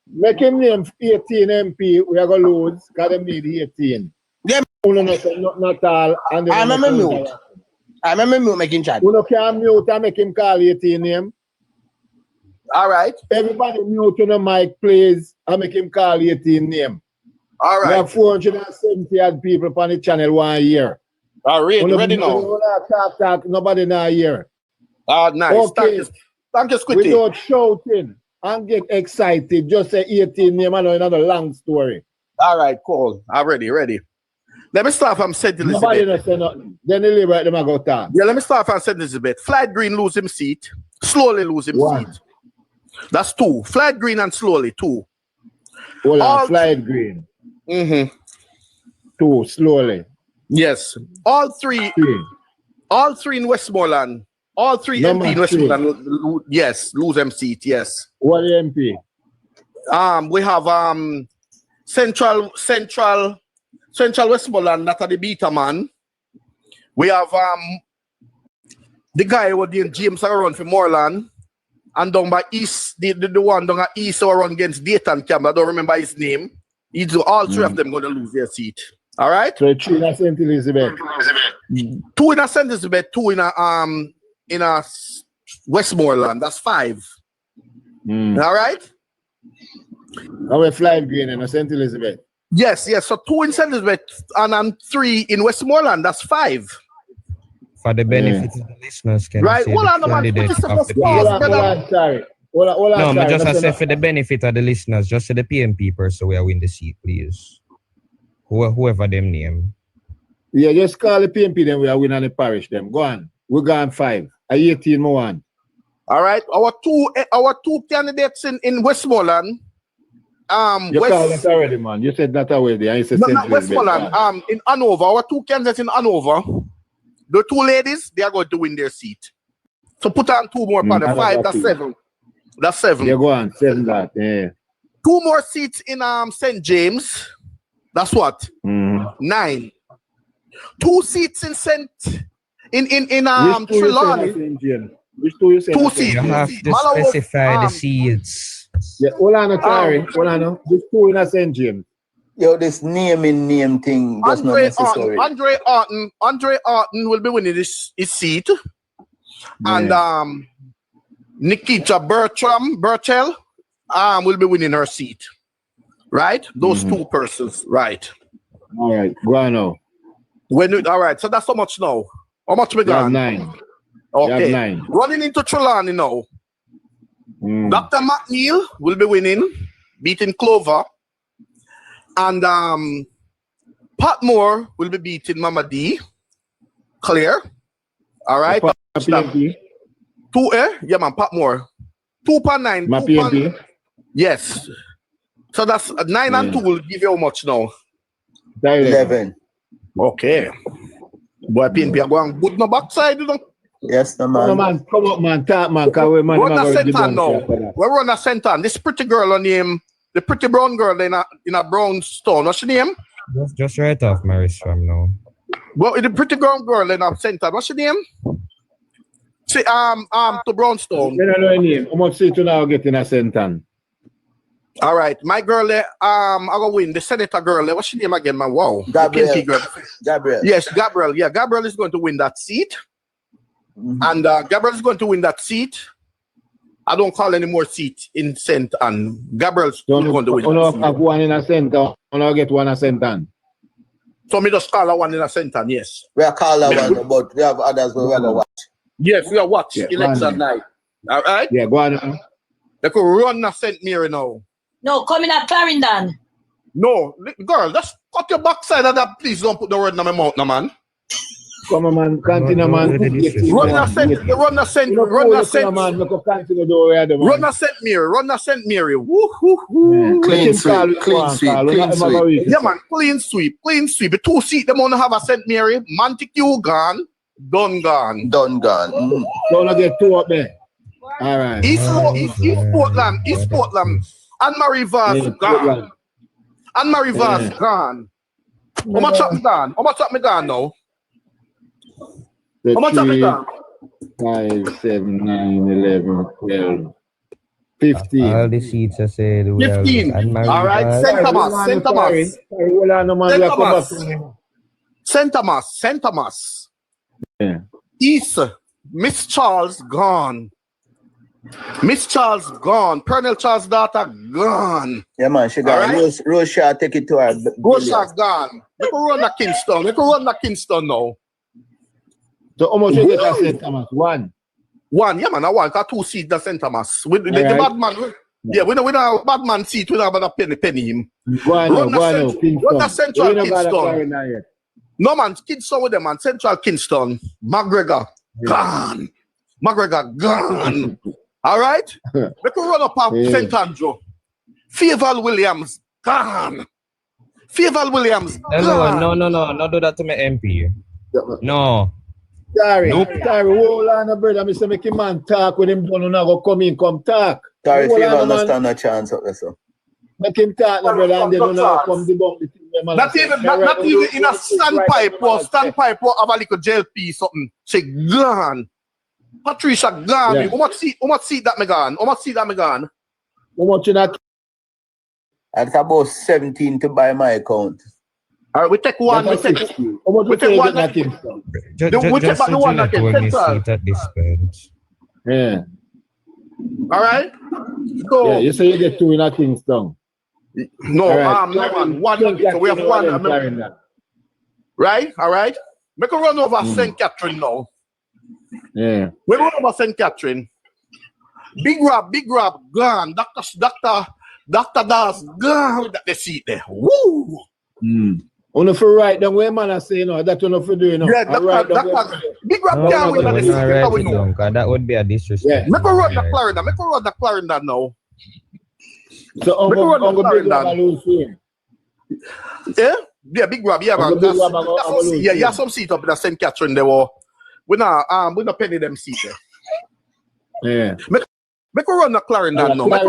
Make him name 18 MP. We are going to lose because they need 18. Yeah. Not all. I remember mute making chat. You can't mute and make him call 18 name. All right. Everybody mute on the mic, please, and make him call 18 name. All right. We have 470 odd people on the channel 1 year. All right, ready now. Talk, nobody now here. Nice. Okay. Thank you, Squitty. Without shouting and get excited, just say 18 name and another long story. All right, cool. I'm ready. Let me start from St. Elizabeth. Nobody don't say nothing. Then they leave right them and go talk. Yeah, let me start from St. Elizabeth. Flight Green lose him seat. Slowly lose him seat. That's 2. Flight Green and slowly 2. Hold on, Flight Green. 2, slowly. Yes. All three in Westmoreland. All 3 MP in Westmoreland, yes, lose them seat, yes. What MP? We have Central Westmoreland, that are the beta man. We have the guy who did James Aaron for Moreland. and down by East, the one down at East or run against Dayton Camp, I don't remember his name. All three of them going to lose their seat. All right? So 3 in St. Elizabeth. 2 in St. Elizabeth, 2 in a Westmoreland. That's 5. All right? Our fly green in St. Elizabeth. Yes. So 2 in St. Elizabeth and 3 in Westmoreland. That's 5. For the benefit of the listeners, can right? say Hold on, man. candidate Put of the sorry. Hold on, no, sorry. I just say for the benefit of the listeners, just say the PNP person where win the seat, please. Whoever them name. Yeah, just call the PNP, then we are winning the parish. Them go on. We're going 5. 18 more on. All right, our two candidates in Westmoreland. You called that already, man. You said that already. I said not Westmoreland. In Hanover, our 2 candidates in Hanover. The 2 ladies, they are going to win their seat. So put on 2 more for the 5. That's 7. That's 7. Yeah, go on. 7 that. Yeah. 2 more seats in St. James. That's what? 9. 2 seats in Trelawney. Which 2 you say? 2 seats. You have to specify the seats. Yeah, hold on, sorry. Hold on. Which 2 in St. James? Yo, this name thing just not necessary. Andre Orton will be winning his seat. Yeah. And Nikita Burchell will be winning her seat. Right? Those 2 persons. Right. All right. Go on now. All right. So that's how much now? How much we got? 9. Okay. 9. Running into Trelawney now. Dr. McNeil will be winning, beating Clover. And Patmore will be beating Mama D. Clear. All right. 2, yeah, man, Patmore. 2.9. My PNP? Yes. So that's 9 and 2 will give you how much now? 11. Okay. Boy, PNP are going good no backside, you know? Yes, no, man. No, man. Come up, man. Talk, man. Run a center now. We run a center. This pretty girl on name, the pretty brown girl in a brown stone. What's her name? Just right off Maris from now. Well, the pretty brown girl in a center. What's her name? See, to Brownstone. I don't know her name. How much seat you now get in a center? All right, my girl, I go win. The senator girl, what's her name again, man? Wow. Gabriel. Yes, Gabriel. Yeah, Gabriel is going to win that seat. And Gabriel is going to win that seat. I don't call any more seat in St. Anne. Gabriel's going to win. Have one in a center. I get one in a St. Anne. So me just call her one in a St. Anne, yes. We are call her one, but we have others we are watch. Yes, we are watch election night. All right? Yeah, go on. They could run a St. Mary now. No, coming at Clarendon. No, girl, just cut your backside of that. Please don't put the word in my mouth, no, man. Come on, man. Continue, man. Run a St. Mary. Woo, woo, woo. Clean sweep. Yeah, man, clean sweep. The 2 seats, they want to have a St. Mary. Montague gone. Done gone. Don't get 2 up there. All right. East Portland. And Marie Vaz gone. And Marie Vaz gone. How much up me gone now? How much up me gone? 5, 7, 9, 11, 12, 15. All the seats I said. 15. All right, St. Thomas. Yeah. East, Miss Charles gone. Colonel Charles' daughter gone. Yeah, man, she gone. Right? Rose Shaw take it to her. Rose Shaw gone. They can run the Kingston now. So how much you get at St. Thomas? 1. Yeah, man, I want 2 seats at St. Thomas. With the bad man. Yeah, we don't have a bad man seat. We don't have a penny him. Run the Central Kingston. No, man, Kingston with them, man. Central Kingston. McGregor gone. All right? We can run up off St. Andrew. Fayeval Williams gone. No, not do that to my MP. No. Sorry, hold on, brother. I say make him man talk with him. Don't go come in, come talk. Sorry, if you don't understand a chance up there, so. Make him talk, brother, and they don't come debunk the thing. Not even in a standpipe or have a little JLP something. Say gone. Patricia Garvey. How much seat that me gone? How much in that? That's about 17 to buy my account. All right, we take one. We take one. We take back the one that can central. At this point. Yeah. All right. So yeah, you say you get two in that Kingston. No, right. No man. One. So we have one. Right. All right. Make a run over St. Catherine now. Yeah. We run over St. Catherine. Big Rob, gone. Doctor Das, gone with the seat there. Woo! Only for right down where man I say, no, that's enough for doing. Yeah, Doctor Big Rob down with the seat. That would be a disrespect. Yeah. Make a run the Clarendon now. So on Big Rob lose him. Yeah? Yeah, Big Rob, yeah, man. Yeah, some seat up in the St. Catherine there were. We not penny them seat there. Yeah. Make a run the Clarendon now. Make a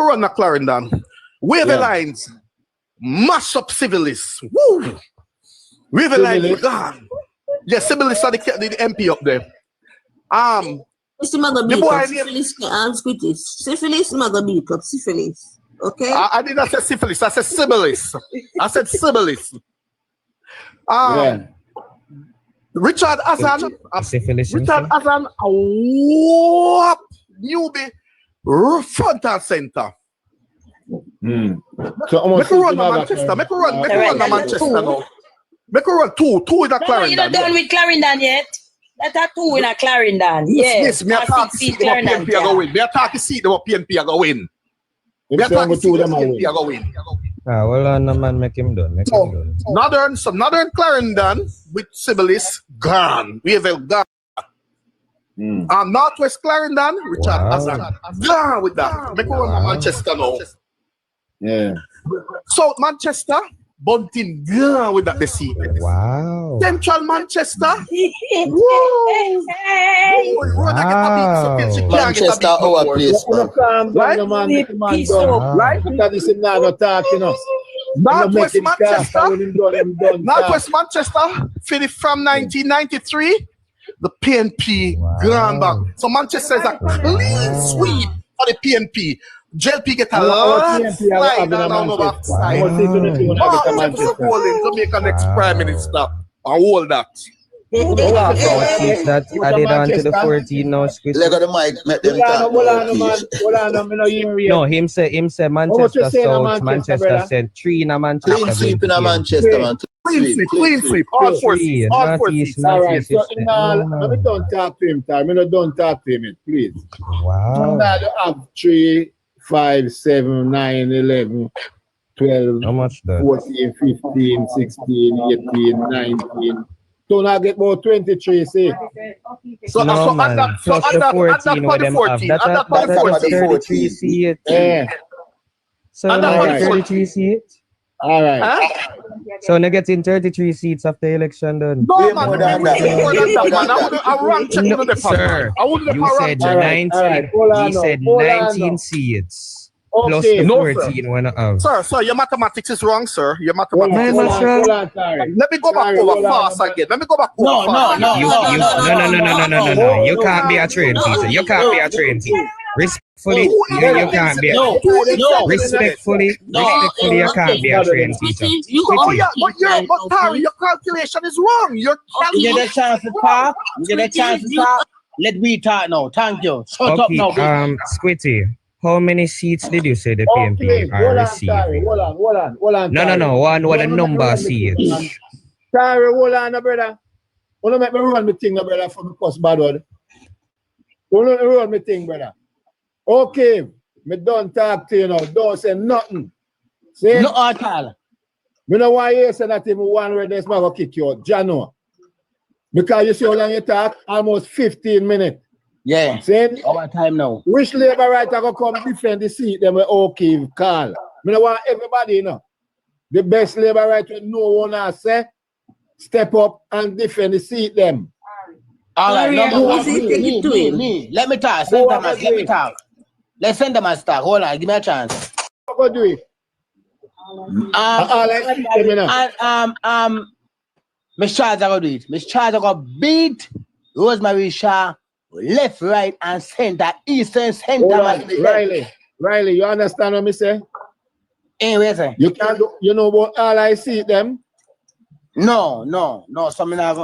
run the Clarendon. Wave the lines. Mash up civilists. Woo! Wave the lines. God. Yeah, civilists are the MP up there. Syphilis, syphilis. Okay. I did not say syphilis. I said syphilis. Richard Azan, a whoop newbie front and center. So make a run to Manchester. Make a run now. Make a run two in a Clarendon. You're not done with Clarendon yet. That's two in a Clarendon. Yes, me attack seat the PNP are going. Me attack seat the PNP are going. Me attack seat the PNP are going. Well on, man, make him done. Northern Clarendon with Sybilis gone. We have a gone. Northwest Clarendon, Richard Azan gone with that. Make one Manchester now. Yeah. South Manchester, Bunting gone with that. The seat. Wow. Central Manchester. Manchester, our place. Right? Northwest Manchester, finished from 1993. The PNP gone back. So Manchester is a clean sweep for the PNP. JLP get a lot slide down on the backside. Jamaica next Prime Minister. And all that. That added on to the 14 now. Leg of the mic, make them talk. No, him say Manchester South, Manchester said 3 in a Manchester. Clean sweep in a Manchester, man. Clean sweep. All four seats. All right, so in all, don't talk to him, don't talk to him, please. Wow. Now you have 3, 5, 7, 9, 11, 12, how much that? 14, 15, 16, 18, 19. So now get about 23 seats. So man, plus the 14 with them have. That's 33 seats. Yeah. So now 33 seats? All right. So now getting 33 seats after the election done. No, man. I wrong check the sir, you said 19. He said 19 seats. Plus the 14 when Sir, your mathematics is wrong, sir. Your mathematics is wrong. Let me go back over fast again. Let me go back over fast. No. You can't be a trained teacher. You can't be a trained teacher. Respectfully, you can't be. Respectfully, you can't be a trained teacher. But Tari, your calculation is wrong. You get a chance to talk. Let me talk now. Thank you. Shut up now. Squitty. How many seats did you say the PNP are receiving? Hold on. No. What the number of seats? Sorry, hold on, brother. Don't make me run my thing, brother, for me cause bad word. Don't run my thing, brother. Okay, me don't talk to you now. Don't say nothing. See? No at all. Me know why you say that him one word this man will kick you out. Jano. Because you see how long you talk? Almost 15 minutes. Yeah. See? Our time now. Which labor right I go come defend the seat them okay call. Me know want everybody, you know. The best labor right with no one has say step up and defend the seat them. All right, me. Let me talk. Let me talk. Let's send them a start. Hold on, give me a chance. Go do it. Miss Charles are gonna do it. Miss Charles are gonna beat Rosemary Shaw, left, right, and center, eastern center. Riley, you understand what me say? Anyway, sir. You can't do, you know what all I see them? No. So me not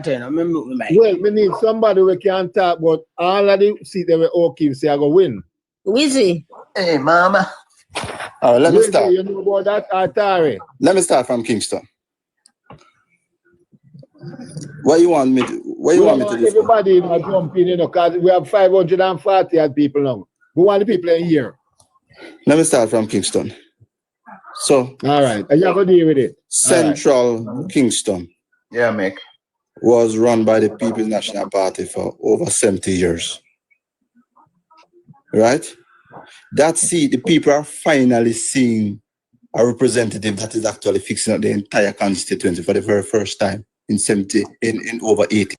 tell you. Well, me need somebody we can talk about all of the seats that we okay say I go win. Wizzy. Hey, mama. All right, let me start. You know about that, Atari? Let me start from Kingston. What you want me to do? Everybody jump in, because we have 540 odd people now. We want the people in here. Let me start from Kingston. So, all right, and you're going to deal with it. Central Kingston. Yeah, Mick. Was run by the People's National Party for over 70 years. Right? That seat, the people are finally seeing a representative that is actually fixing up the entire constituency for the very first time in over 80.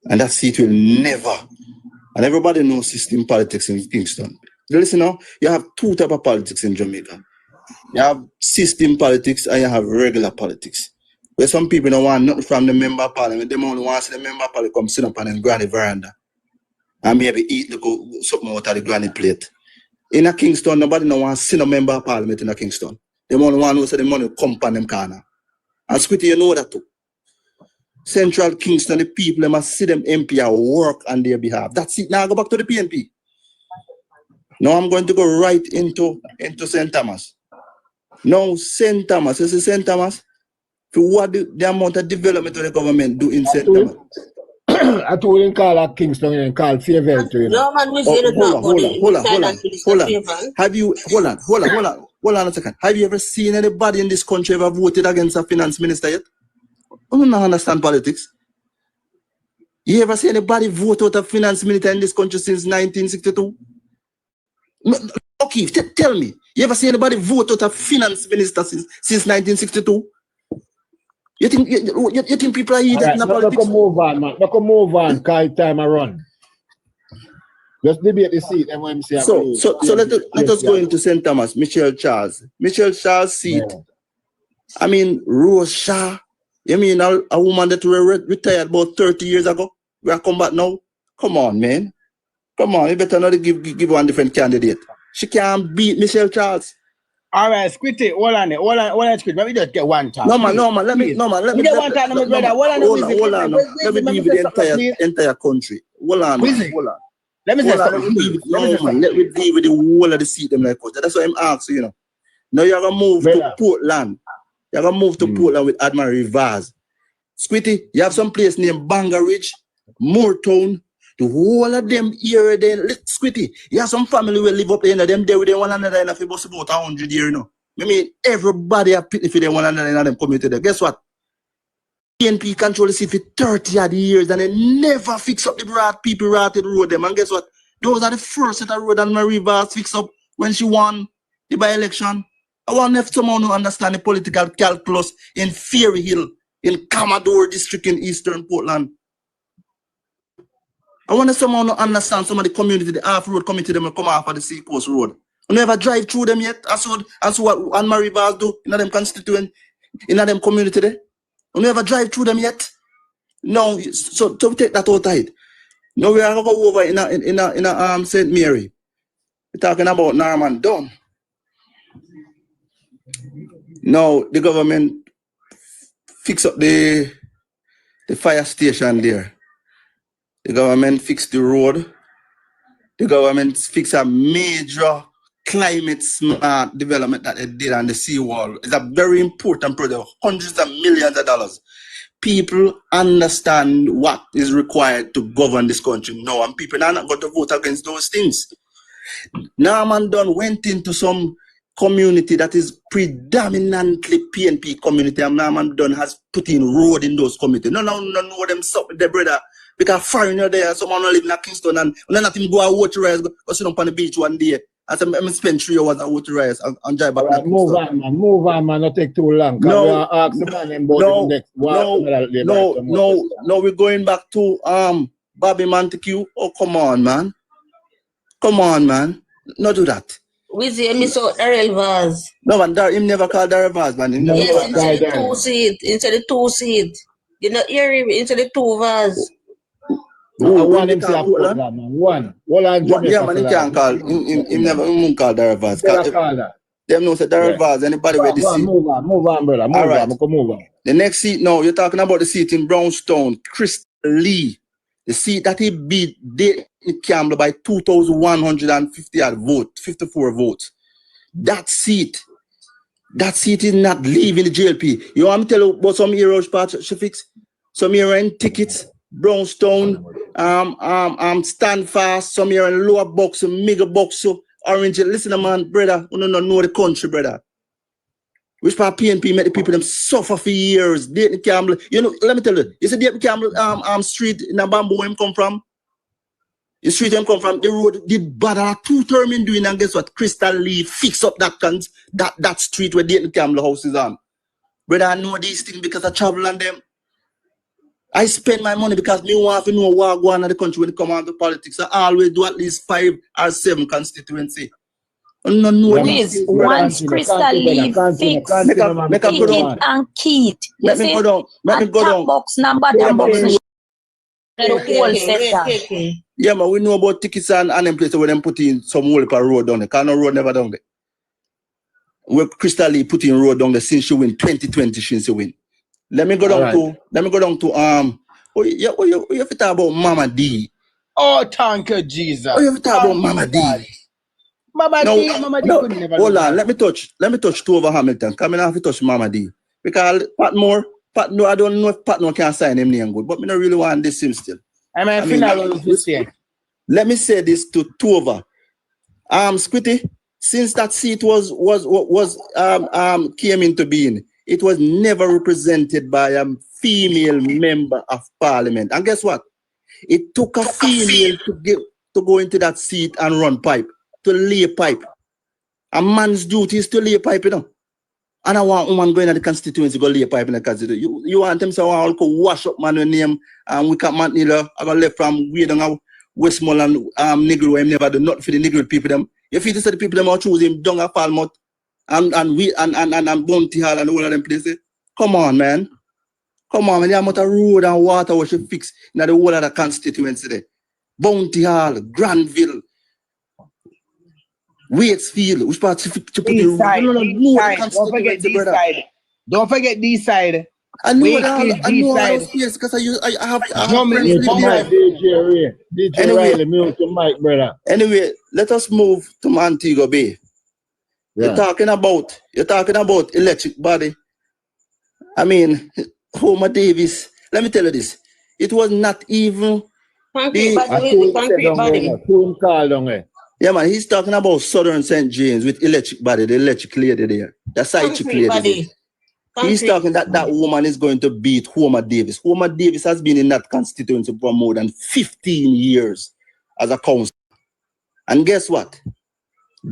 And that seat will never, and everybody knows system politics in Kingston. Listen now, you have two types of politics in Jamaica. You have system politics and you have regular politics. Where some people don't want nothing from the member of parliament, they only want to see the member of parliament come sit up on the granny veranda and maybe eat something out of the granny plate. In a Kingston, nobody don't want to see no member of parliament in a Kingston. They only want to see the money come on them corner. And Squitty, you know that too. Central Kingston, the people, they must see them MP work on their behalf. That's it. Now I go back to the PNP. Now I'm going to go right into St. Thomas. Now St. Thomas, this is St. Thomas. For what the amount of development of the government do in St. Thomas? I told him call at Kingston and call Fairvale to him. No man, we say hold on a second. Have you ever seen anybody in this country ever voted against a finance minister yet? I don't understand politics. You ever see anybody vote out a finance minister in this country since 1962? Okay, tell me. You ever see anybody vote out a finance minister since 1962? You think people are eating in politics? Let's move on, man. Let's move on, because time I run. Let's debate the seat. So let us go into St. Thomas, Michelle Charles. Michelle Charles' seat. Yeah. I mean, Rose Shaw. You mean a woman that retired about 30 years ago? We are come back now? Come on, man. Come on, you better not give one different candidate. She can't beat Michelle Charles. All right, Squitty, hold on, Squitty. Let me just get one time. No man, let me get one time, my brother. Hold on. Let me deal with the entire country. Hold on. Let me say something. Let me deal with the whole of the seat them like that. That's why I'm asking, you know. Now you're gonna move to Portland. You're gonna move to Portland with Admiral Rivers. Squitty, you have some place named Banga Ridge, Moortown. The whole of them here, then Squitty. You have some family will live up there, them there with them one another and if you bust about 100 years, you know. I mean, everybody have pity for them one another and them community there. Guess what? PNP control the city for 30 odd years and they never fix up the people rotted road them. And guess what? Those are the first set of road that Marie Vaz fix up when she won the by-election. I want if someone who understand the political calculus in Fairy Hill, in Commodore District in Eastern Portland. I want someone to understand some of the community, the off-road community, them will come off of the Seacoast Road. You never drive through them yet? As what Anne-Marie Vaz do in them constituent, in them community there? You never drive through them yet? No, so to take that outside. Now we are going to go over in St. Mary. We're talking about Norman Dunn. Now the government fix up the fire station there. The government fixed the road. The government fixed a major climate smart development that they did on the seawall. It's a very important project, hundreds of millions of dollars. People understand what is required to govern this country now, and people are not going to vote against those things. Norman Dunn went into some community that is predominantly PNP community, and Norman Dunn has put in road in those communities. No, them stop with their brother. Because foreigner there, someone live in Kingston and not even go out water rice, go sit up on the beach one day. I spend 3 hours at water rice and drive back. Right, move on, man. Not take too long. No, we're going back to Bobby Montague. Oh, come on, man. Not do that. Wizzy, me saw Daryl Vaz. No, man, him never called Daryl Vaz, man. Yes, instead of 2 seat. You know, here into the two vase. One him say Portland, man. One. Hold on, Jamaica. Yeah, man, he can't call. He never call Darvaz. Them know say Darvaz. Anybody with the seat. Move on, brother. Move on. The next seat now, you're talking about the seat in Brownstown, Crystal Lee. The seat that he beat Dayton Campbell by 2,154 votes. That seat is not leaving the JLP. You want me to tell you about some heroes, Shafix? Some here in tickets, Brownstown, Stand Fast, some here in Lower Box, Mega Box, Orange. Listen, man, brother, you don't know the country, brother. Which part PNP make the people them suffer for years. Dayton Campbell, you know, let me tell you, you see Dayton Campbell street in a bamboo where him come from? The street him come from, the road did bad 2 term in doing, and guess what? Crystal Lee fix up that street where Dayton Campbell house is on. Brother, I know these things because I travel on them. I spend my money because me want to know what go on in the country when it comes on to politics. I always do at least 5 or 7 constituency. Please, once Crystal Lee fix ticket and Keith, you see, and top box number, bottom box, the whole sector. Yeah, but we know about tickets and them places where them put in some whole road down there. Because no road never down there. Where Crystal Lee put in road down there since she win 2020, since she win. Let me go down to you have to talk about Mama D. Oh, thank you, Jesus. Oh, you have to talk about Mama D. Mama D could never. Hold on, let me touch 2 over Hamilton. Come in, I have to touch Mama D. Because Patmore, I don't know if Patmore can sign him name good, but I don't really want this him still. Let me say this to 2 over. Squitty, since that seat came into being, it was never represented by a female member of parliament. And guess what? It took a female to go into that seat and run pipe, to lay pipe. A man's duty is to lay pipe, you know. And I want a woman going to the constituency to go lay pipe in the constituency. You want them to wash up man with name and we can't man neither. I got left from way down Westmoreland Negro him never do nothing for the Negro people them. If you say the people them are choose him down a Falmouth and Bounty Hall and all of them places. Come on, man. Come on, man. There are much road and water we should fix in the whole of the constituency there. Bounty Hall, Granville, Waitsfield, which part to put in side. Don't forget this side. Don't forget this side. I know those places because I have DJ Riley, mute to Mike, brother. Anyway, let us move to Montego Bay. Yeah. You're talking about electric body. I mean, Homer Davis. Let me tell you this. It was not even concrete body. Yeah, man, he's talking about Southern St. James with electric body, the electric lady there. The side chick lady. He's talking that woman is going to beat Homer Davis. Homer Davis has been in that constituency for more than 15 years as a councillor. And guess what?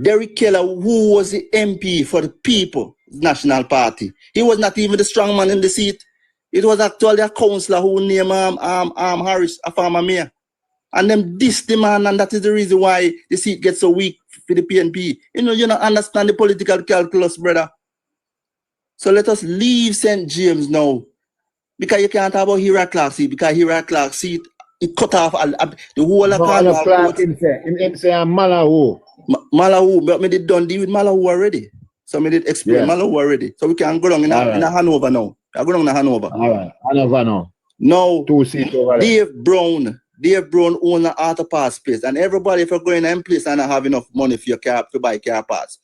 Derek Keller, who was the MP for the People's National Party, he was not even the strong man in the seat. It was actually a councillor who named Harris, a former mayor. And them diss the man, and that is the reason why the seat gets so weak for the PNP. You don't understand the political calculus, brother. So let us leave St. James now. Because you can't talk about Hira Clark seat, because Hira Clark seat, it cut off the whole of Clark him say Malawu. Malawu, but me did done deal with Malawu already. So me did explain Malawu already. So we can go down in a Hanover now. I go down in Hanover. All right, Hanover now. Now, 2 seats over there. Dave Brown owns an auto parts space, and everybody, if you're going in place and not have enough money for your car to buy car parts,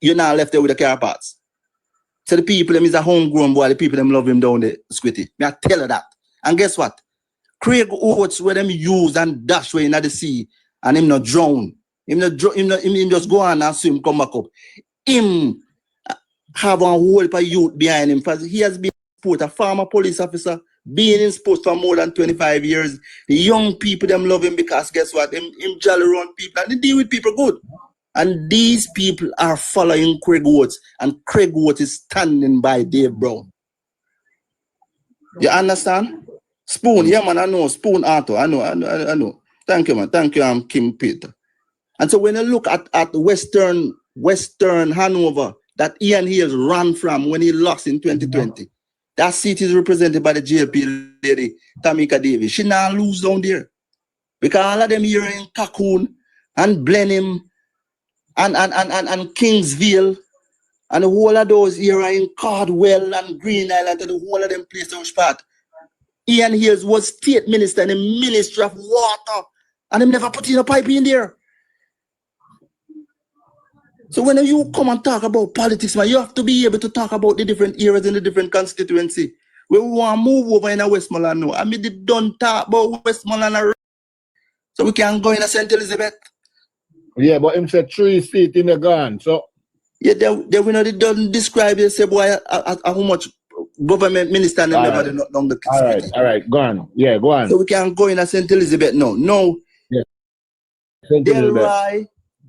you're not left there with the car parts. So the people, them is a homegrown boy, the people them love him down there, Squitty. Me I tell you that. And guess what? Craig Oates where them use and dash way in the sea, and him not drown. Him just go on and swim, come back up. Him have a whole heap of youth behind him, because he has been a former police officer, being in sports for more than 25 years. The young people, them love him because guess what? Him jolly around people and they deal with people good. And these people are following Craig Oates, and Craig Oates is standing by Dave Brown. You understand? Spoon, yeah man, I know. Spoon Arthur, I know. Thank you, man. Thank you, Kim Peter. And so when you look at Western Hanover that Ian Hills ran from when he lost in 2020, That seat is represented by the JLP lady, Tamika Davis. She now lose down there. Because all of them here in Cocoon and Blenheim and Kingsville and the whole of those here in Cardwell and Green Island and the whole of them places which part. Ian Hills was state minister in the Ministry of Water and them never put in a pipe in there. So when you come and talk about politics, man, you have to be able to talk about the different areas in the different constituency. Where we want to move over in a Westmoreland now. I mean, they don't talk about Westmoreland. So we can go in a St. Elizabeth. Yeah, but him said 3 seats in the gun. So yeah, they don't describe it, say boy how much government minister and never not down the all right, go on. Yeah, go on. So we can go in a St. Elizabeth now. No. Yeah.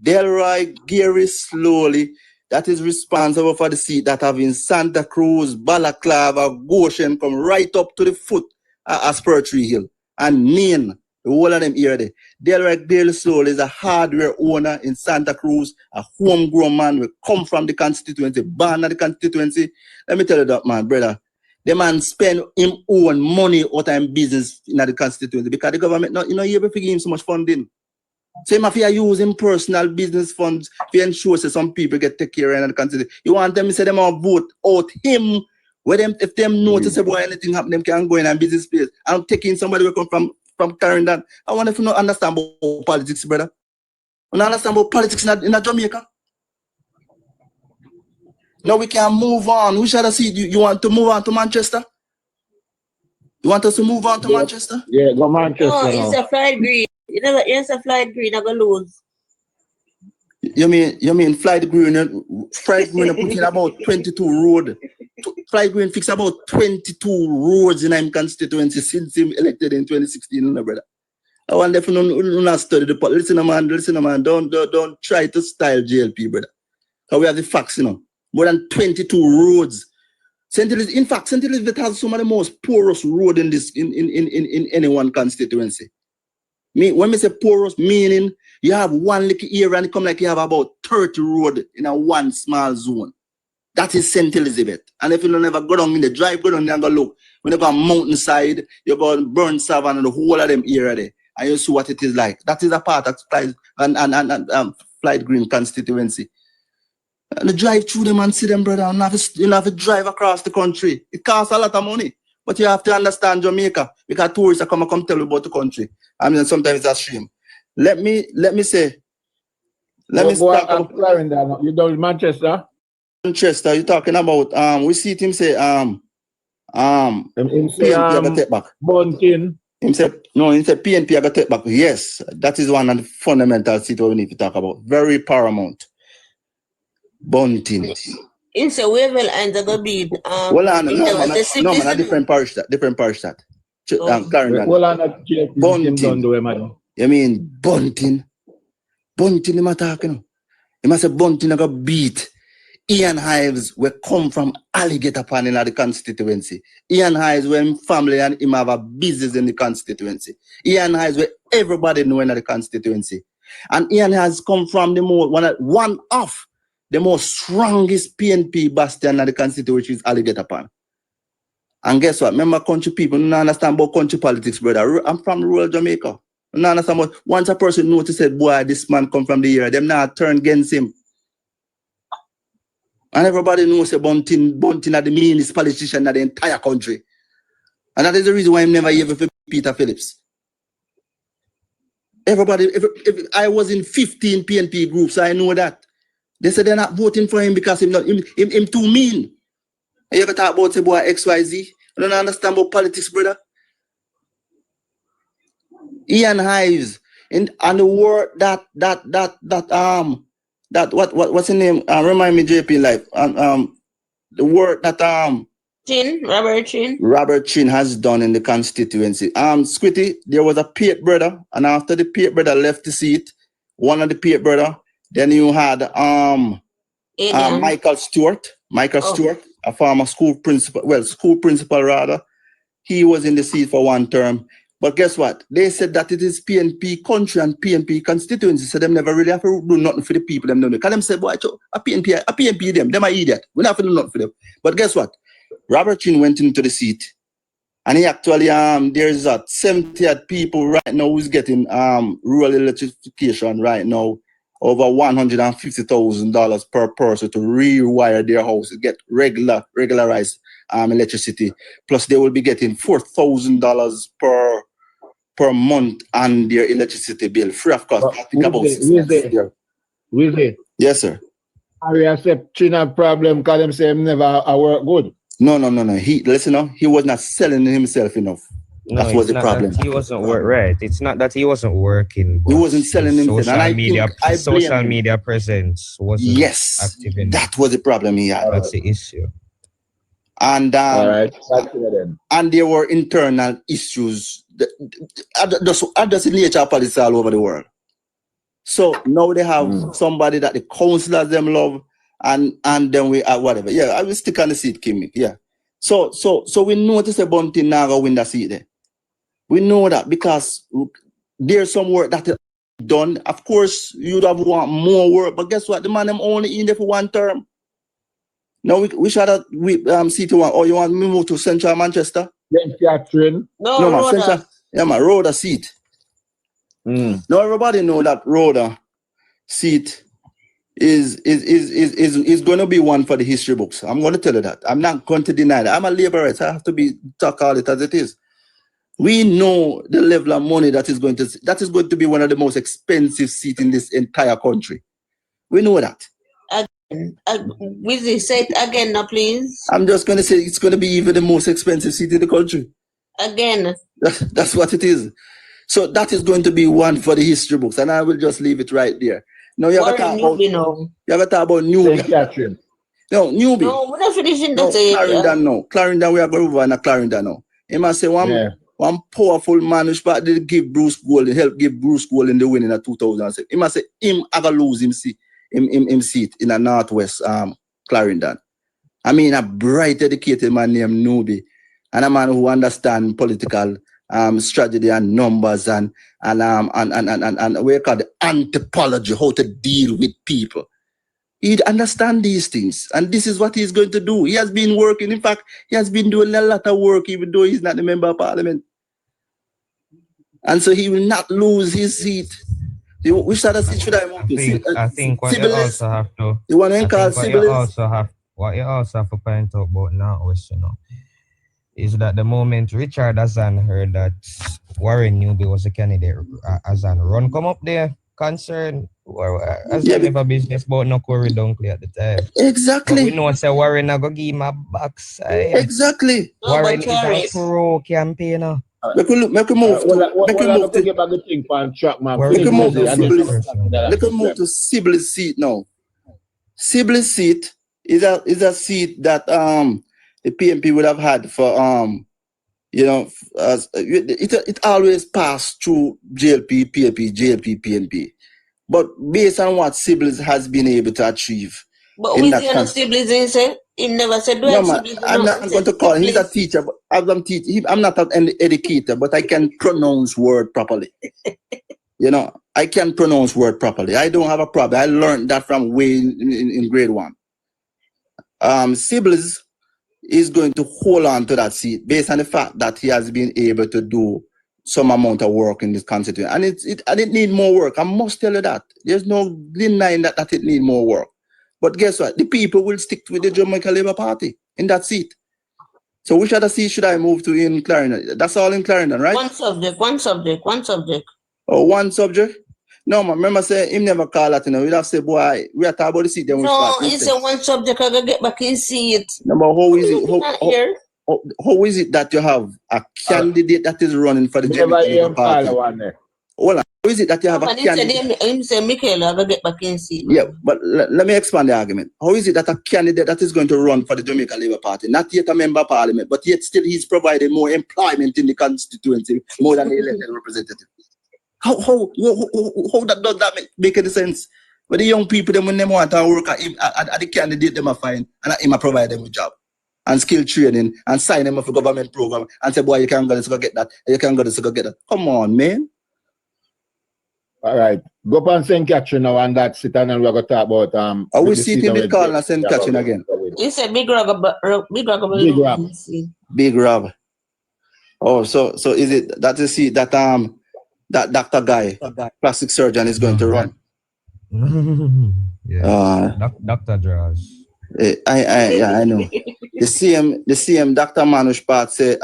Delroy Gary Slowly, that is responsible for the seat that have in Santa Cruz, Balaclava, Goshen, come right up to the foot of Aspertree Hill. And Nain, the whole of them here there. Delroy Gary Slowly is a hardware owner in Santa Cruz, a homegrown man will come from the constituency, born at the constituency. Let me tell you that, man, brother. The man spend him own money out of business in the constituency because the government not able to give him so much funding. So if you use him personal business funds to ensure that some people get take care of the constituency. You want them to say them all vote out him where them if them notice about anything happen, them can go in a business space. I'm taking somebody who come from Clarendon. I want if you not understand about politics, brother. You understand about politics in Jamaica? Now we can move on. Which other seat you want to move on to Manchester? You want us to move on to Manchester? Yeah, go Manchester. No, it's a fried green. It's a fried green. I'm gonna lose. You mean fried green? Fried green put in about 22 road. Fried green fix about 22 roads in our constituency since him elected in 2016, brother. I want if you not study the politics. Listen, man. Don't try to style JLP, brother. Because we have the facts, More than 22 roads. St. Elizabeth, in fact, St. Elizabeth has some of the most porous road in any one constituency. When we say porous, meaning you have one little area and it come like you have about 30 road in a one small zone. That is St. Elizabeth. And if you don't ever go down in the drive, go down there and go look. When you go on mountainside, you go on Burn Savannah and the whole of them area there. And you see what it is like. That is a part of Flight Green constituency. And drive through them and see them, brother. And you have to drive across the country. It costs a lot of money. But you have to understand Jamaica. Because tourists are come tell you about the country. I mean, sometimes it's a shame. Let me start. You down in Manchester? Manchester, you're talking about, we see him say, PNP I got take back. Bunting. He said PNP I got take back. Yes, that is one of the fundamental seats we need to talk about. Very paramount. Bunting. In the Wavell and the Gabid. No, different parish that. Bunting. You mean Bunting? Bunting, him talking. He must say Bunting I got beat. Ian Hives will come from Alligator Pan in the constituency. Ian Hives when family and him have a business in the constituency. Ian Hives where everybody know in the constituency. And Ian has come from the one of the most strongest PNP bastion in the constituency, which is Alligator Pan. And guess what? Remember country people don't understand about country politics, brother. I'm from rural Jamaica. I don't understand about once a person notices, boy, this man come from the area, them now turn against him. And everybody knows that Bunting are the meanest politician in the entire country. And that is the reason why I'm never here for Peter Phillips. Everybody, I was in 15 PNP groups, I know that. They said they're not voting for him because him too mean. You ever talk about say boy XYZ? I don't understand about politics, brother. Ian Hives and the word what's his name? Remind me JP Life. The work that Robert Chin has done in the constituency. Squitty, there was a Piet brother, and after the Piet brother left the seat, one of the Piet brother, then you had Michael Stewart, a former school principal rather. He was in the seat for one term. But guess what? They said that it is PNP country and PNP constituency, so them never really have to do nothing for the people. Them don't. Because them say, boy, a PNP them are idiot. We don't have to do nothing for them. But guess what? Robert Chin went into the seat, and he actually there's 70 people right now who's getting rural electrification right now, over $150,000 per person to rewire their house, get regularized electricity. Plus they will be getting $4,000 per month on their electricity bill, free of cost. I think about 6 months. Yes, sir. Are you accepting a problem because them say him never work good? No. He was not selling himself enough. No, that was the problem. He wasn't right. It's not that he wasn't working. He wasn't selling himself. Social media presence wasn't active enough. That was the problem he had. That's the issue. And all right. And there were internal issues. That's the nature of politics all over the world. So now they have somebody that the councillors them love, and then we whatever. Yeah, I will stick on the seat, Kim. Yeah. So we notice a Bunty Naga win the seat there. We know that because there's some work that is done. Of course, you'd have want more work, but guess what? The man them only in there for 1 term. Now we should have seat one. Or you want me move to Central Manchester? Catherine. No, man, Central. Yeah, man, Rhoda seat. Now everybody know that Rhoda seat is going to be one for the history books. I'm going to tell you that. I'm not going to deny that. I'm a labourer. I have to talk all it as it is. We know the level of money that is going to be one of the most expensive seats in this entire country. We know that. Wizzy, say it again now, please. I'm just going to say it's going to be even the most expensive seat in the country. Again. That's what it is. So that is going to be one for the history books, and I will just leave it right there. Now you have to talk about Newbie. No, Newbie. No, we're not finishing that. Clarendon, no. Clarendon, we are going over in Clarendon now. He must say one powerful man who did give Bruce Gold, help give Bruce Gold in the winning of 2006. He must say him ever lose him seat in a Northwest Clarendon. I mean, a bright, educated man named Newbie, and a man who understands political strategy and numbers and we call it anthropology, how to deal with people. He'd understand these things, and this is what he's going to do. He has been working. In fact, he has been doing a lot of work, even though he's not a member of parliament. And so he will not lose his seat. Which other seat should I move to? I think what you also have to. You want to call what you also have to point out about now is, is that the moment Richard Azan heard that Warren Newby was a candidate, Azan run come up there, concerned, Azan never business about no Corey Dunkley at the time. Exactly. But we know say Warren I go give him a backside. Exactly. Warren is a pro campaigner. Make him move to Sibley's seat now. Sibley's seat is a seat that the PNP would have had for it always passed through JLPNP. But based on what Sibley's has been able to achieve. But we see on Sibley's he said he never said I'm not going to call him. He's a teacher, but I'm not an educator, but I can pronounce word properly. I can pronounce word properly. I don't have a problem. I learned that from way in grade 1. Sibley's is going to hold on to that seat based on the fact that he has been able to do some amount of work in this constituency. And it need more work. I must tell you that. There's no denying that it need more work. But guess what? The people will stick with the Jamaica Labour Party in that seat. So which other seat should I move to in Clarendon? That's all in Clarendon, right? One subject. Oh, one subject? No, man, remember say him never call that, we'd have said, boy, we are talking about the seat. Then it's a one subject, I gotta get back in seat. No, but how is it that you have a candidate that is running for the Jamaican Labour Party? Hold on. How is it that you have a candidate? Him say, Michael, I gotta get back in seat. Yeah, but let me expand the argument. How is it that a candidate that is going to run for the Jamaica Labour Party, not yet a member of parliament, but yet still he's providing more employment in the constituency, more than the elected representative? How does that make any sense? But the young people, them when they want to work at the candidate, them are fine, and him a provide them with job and skill training and sign them up for government program and say, boy, you can go this go get that, you can go this go get that. Come on, man. All right, go up on St. Catherine now and that sit and we're gonna talk about are we sitting in the call and St. Catherine again? You said Big Rob. Big Rob. Oh, so is it that you see that that doctor guy, plastic surgeon, is going to run? Yeah. Dr. Draws. I know. The same Dr. Manush Part say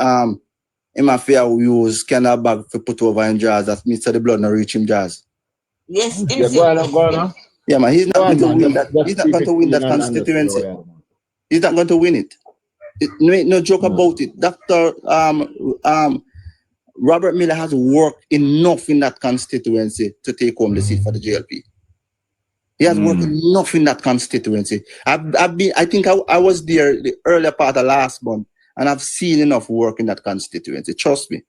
him affair we use canal bag for put over in jars that means the blood not reach him jars. Yes, go on. Yeah, man, he's not going to win that. He's not going to win that constituency. He's not going to win it. No joke about it. Dr. Robert Miller has worked enough in that constituency to take home the seat for the JLP. He has worked enough in that constituency. I think I was there the earlier part of last month, and I've seen enough work in that constituency. Trust me.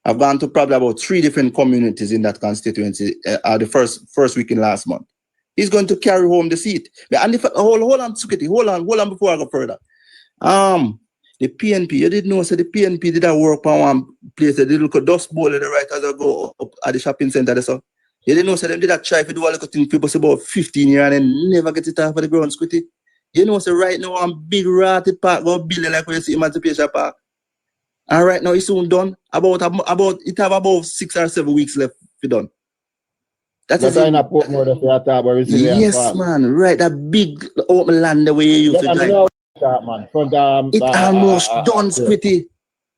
I've gone to probably about 3 different communities in that constituency the first week in last month. He's going to carry home the seat. And if hold on, Suketi, hold on before I go further. The PNP, you didn't know, so the PNP did that work on one place, they did look a dust bowl in the right as I go up at the shopping center. So you didn't know, so they did that try to do a little thing, people say about 15 years and then never get it off of the ground, Squitty. You know, so right now, I'm big ratty park, go building like when you see Emancipation Park. And right now, it's soon done. It have about 6 or 7 weeks left to done. That's it. Yes, man, right, that big open land the way you used to drive. Man. It almost done, Squitty.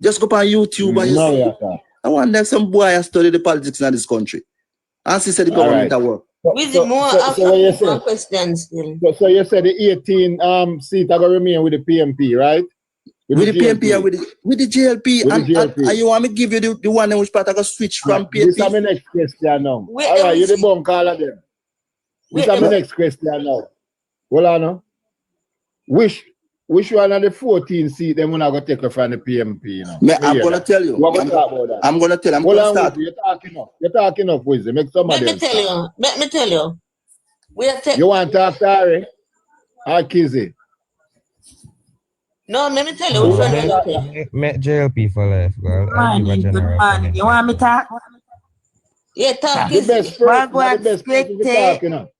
Just go on YouTube and you see. I wonder if some boy has studied the politics in this country. And she said the government at work. More questions still. So you said the 18 seat are going to remain with the PNP, right? With the PNP and with the JLP. And you want me to give you the one in which part I go switch from PNP? This is my next question now. All right, you're the bunk all of them. This is my next question now. Well, I know. Which one of the 14 seats then when I go take her from the PNP, you know? I'm going to tell you. We're going to talk about that. I'm going to tell you. I'm going to start. You're talking enough, Wisdom. Make somebody Let me tell you. You want to talk to Harry? Or Kizzy? No, let me tell you. Which one Met JLP for life, girl. Good morning. You want me to talk? Yeah, talk. The best person to talk, you know.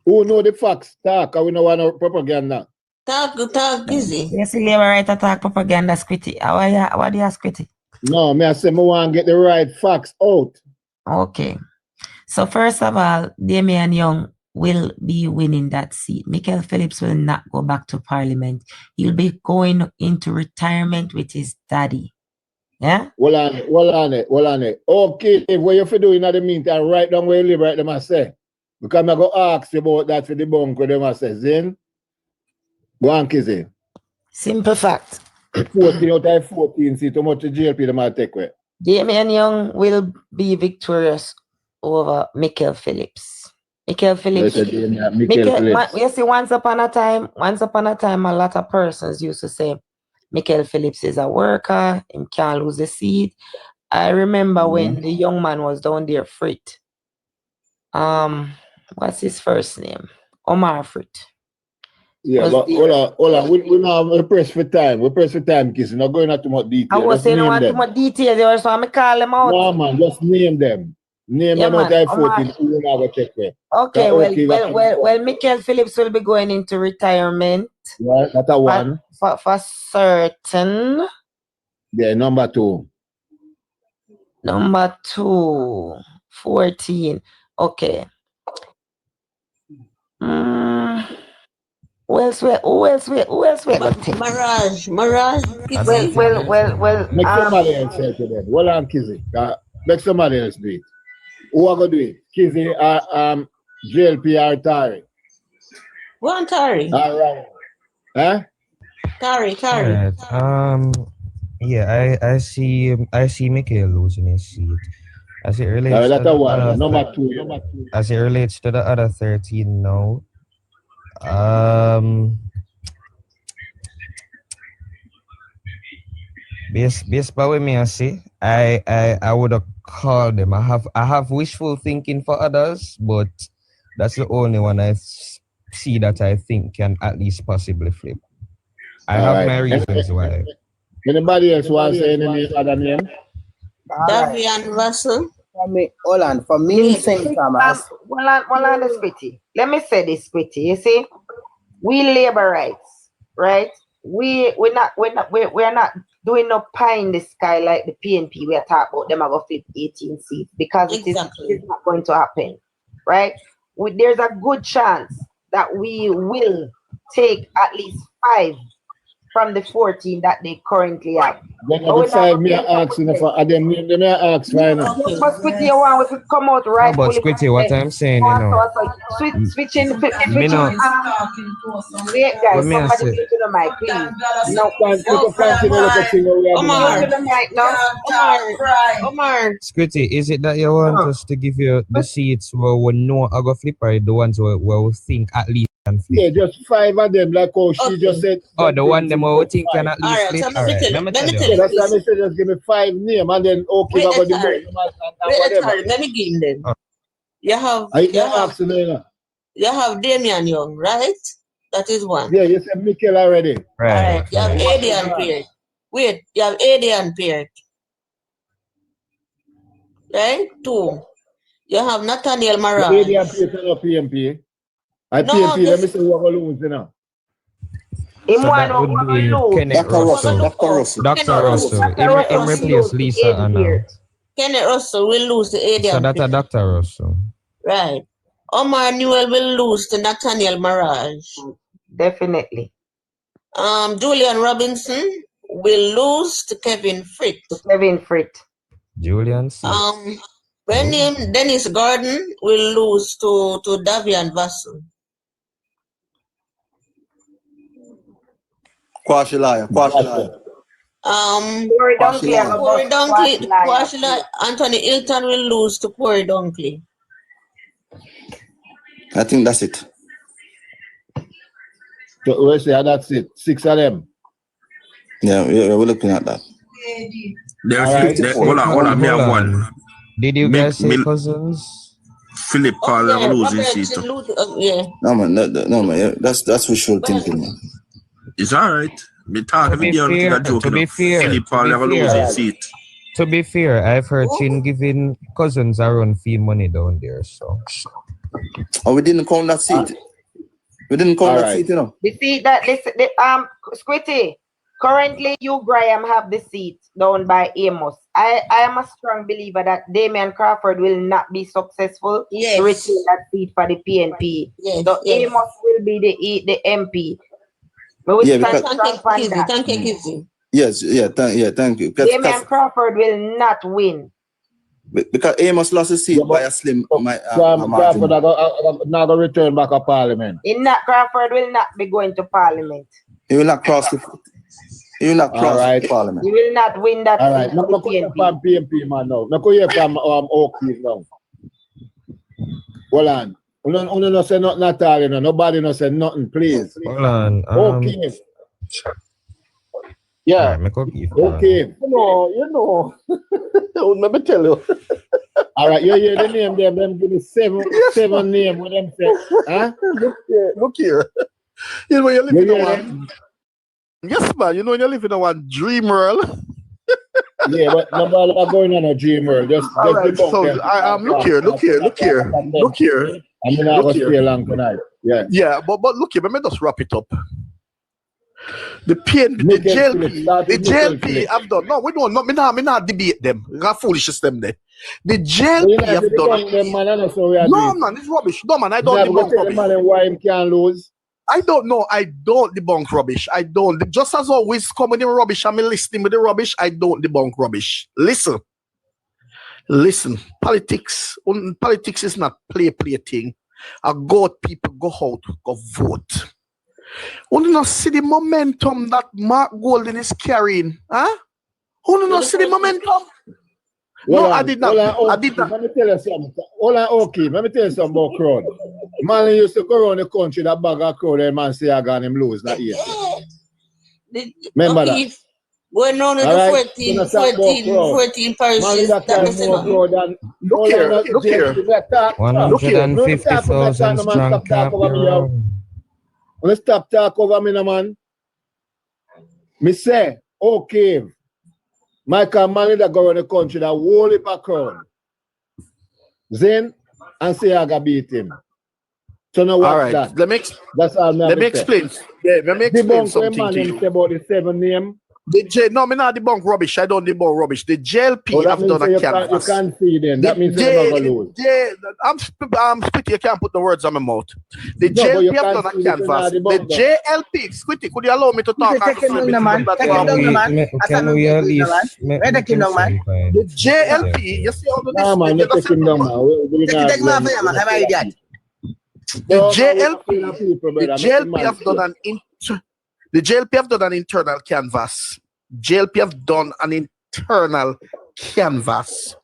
Who know the facts? Talk, we don't want no propaganda. Talk easy. Yes, you never right to talk propaganda, Squitty. What do you ask, Squitty? No, I say I want to get the right facts out. Okay. So first of all, Damian Young will be winning that seat. Michael Phillips will not go back to Parliament. He'll be going into retirement with his daddy. Yeah? Well on it. Okay, what you for doing in the meantime, write down where you live, right them I say. Because I'm going to ask you about that for the bunk where them I say, Zin. Go on, Kizzy. Simple fact. 14 out of 14 seats, how much the JLP them I take away? Damian Young will be victorious over Michael Phillips. Michael Phillips. You see, once upon a time, a lot of persons used to say Michael Phillips is a worker, him can't lose the seat. I remember when the young man was down there, Frit. What's his first name? Omar Frit. Yeah, but hold on. We now press for time. We press for time, Kiss. Not going into too much detail. I was saying I want too much detail, so I'm call them out. No, man, just name them. Name them out of 14. We now go check there. Okay, well, Michael Phillips will be going into retirement. Right, that's a one. For certain. Yeah, number 2. Number 2, 14. Okay. Who else we Mirage. Well. Make somebody else say to them. Well, I'm Kizzy. Make somebody else do it. Who are going to do it? Kizzy, JLP or Tari? One Tari. All right. Huh? Tari. Right. Yeah, I see Michael losing his seat. As it relates to the other, number 2. As it relates to the other 13 now. Based by what me I say, I would have called them. I have wishful thinking for others, but that's the only one I see that I think can at least possibly flip. I have my reasons why. Anybody else want to say any other name? Davian Russell. For me, St. Thomas. Well, Squitty. Let me say this, Squitty. You see, we labor rights, right? We're not doing no pie in the sky like the PNP. We are talking about them about flip 18 seats because it is not going to happen, right? There's a good chance that we will take at least 5 from the 14 that they currently have. Then the 5 me asking for them may ask right now. But Squitty, you want to come out right? But Squitty, what I'm saying, you know. Switching. Wait, guys, me somebody go to the mic, please. No, Omar. Squitty, is it that you want us to give you the seats where we know I go flip, or the ones where we think at least can flip? Yeah, just 5 of them, like how she just said. Oh, the one them we think can at least flip. All right, let me tell you. That's why I said just give me 5 names and then okay, let me give him them. You have Damian Young, right? That is one. Yeah, you said Mikel already. Right. You have Adrian Peart. Wait, you have Adrian Peart. Right? 2. You have Nathaniel Maran. Adrian Peart is not PNP. PNP, let me see who are going to lose now. So that would be Dr. Russell. Him replace Lisa Anna. Kenneth Russell will lose to Adrian. So that's a Dr. Russell. Right. Omar Newell will lose to Nathaniel Maraj. Definitely. Julian Robinson will lose to Kevin Fritt. Julian. Dennis Gordon will lose to Davian Vassell. Kwashilaya. Anthony Hilton will lose to Corey Dunkley. I think that's it. So we say that's it. 6 of them. Yeah, we're looking at that. Hold on, me have one. Did you guys say Cousins? Philip Paul losing seat. Yeah. No man, that's wishful thinking, man. It's alright. Me talk every day on a joke. To be fair, Philip Paul losing seat. To be fair, I've heard Chin giving Cousins around fee money down there, so. Oh, we didn't count that seat. We didn't count that seat, you know. The seat that Squitty, currently you, Graham, have the seat down by Amos. I am a strong believer that Damian Crawford will not be successful to retain that seat for the PNP. So Amos will be the MP. But thank you. Yes, thank you. Damian Crawford will not win. Because Amos lost his seat by a slim Crawford not going to return back to Parliament. Crawford will not be going to Parliament. He will not cross the Parliament. He will not win that seat. All right, not from PNP, man, now. Not hear from Oakley now. Hold on. Only no say nothing at all, you know. Nobody no say nothing, please. Hold on. Okay. Yeah. Okay. You know. Let me tell you. All right, you hear the name them give me seven names with them say. Huh? Look here. You know you live in one. Yes, man. You know you live in one dream world. Yeah, but nobody going on a dream world. Just right, so look here. I'm not going to stay long tonight. Yeah, but look here, let me just wrap it up. The JLP have done. No, we don't. Me not debate them. Got foolishness them there. The JLP have done. No, man, it's rubbish. No, man, I don't debunk rubbish. Why him can't lose? I don't know. I don't debunk rubbish. I don't. Just as always, coming in rubbish, I'm listening with the rubbish. I don't debunk rubbish. Listen. Politics is not play thing. People go out, go vote. Only not see the momentum that Mark Golden is carrying, huh? Only not see the momentum. No, I did not. Let me tell you something. Let me tell you something about crowd. Man used to go around the country, that bag of crowd, and man say I got him lose that year. Remember that? Going on in the 14 parishes. Look here. 150,000 strong camp. Let's stop talk over me, man. Me say, okay. Michael Manley that go around the country, that whole heap of crowd. Then, and say I got beat him. So now what's right, that? That's all let me explain. Yeah, let me explain something to you. About the 7 name. No, me not debunk rubbish. I don't debunk rubbish. The JLP have done a canvas. You can't see them. That means you're not going to lose. I'm Squitty, you can't put the words on my mouth. The JLP have done a canvas. The JLP, Squitty, could you allow me to talk? Can we at least the JLP, you see all the no, man, not take him down, man. The JLP have done an internal canvas. JLP have done an internal canvas.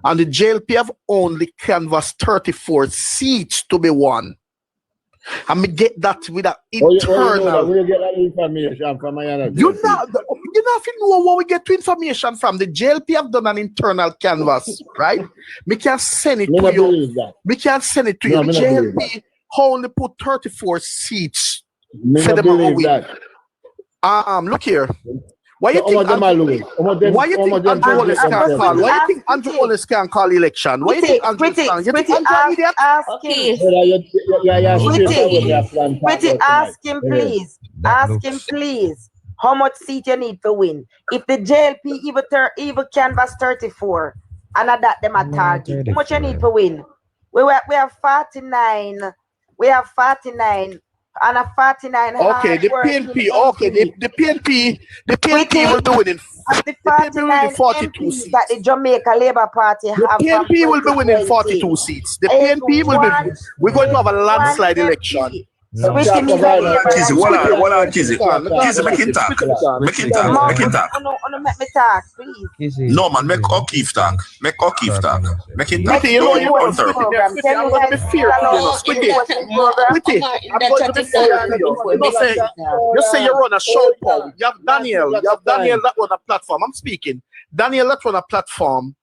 And the JLP have only canvassed 34 seats to be won. And me get that with an internal. Where you get that information from? You know what we get to information from. The JLP have done an internal canvas, right? Me can send it to you. Me can send it to you. The JLP only put 34 seats. For them to win. Look here. Why you think Andrew Holness can't call? Why you think Andrew Holness can't call election? Why you think Andrew can't? You think Andrew idiot? Ask him, please. Ask him, please. How much seat you need to win? If the JLP even canvas 34, and at that them a target, how much you need to win? We have 49. We have 49. And a 49. Okay, the PNP. Okay, the PNP will be winning. The 49 42 seats. That the Jamaica Labour Party have. The PNP will be winning 42 seats. The PNP will be. We're going to have a landslide election. What on, Kizzy? Kizzy, make him talk. Make him talk. No, man, make O'Keefe talk. Make O'Keefe talk. Make him talk. You know, you want to be fear. You say you run a show, Paul. You have Daniel that run a platform. I'm speaking. Daniel that run a platform.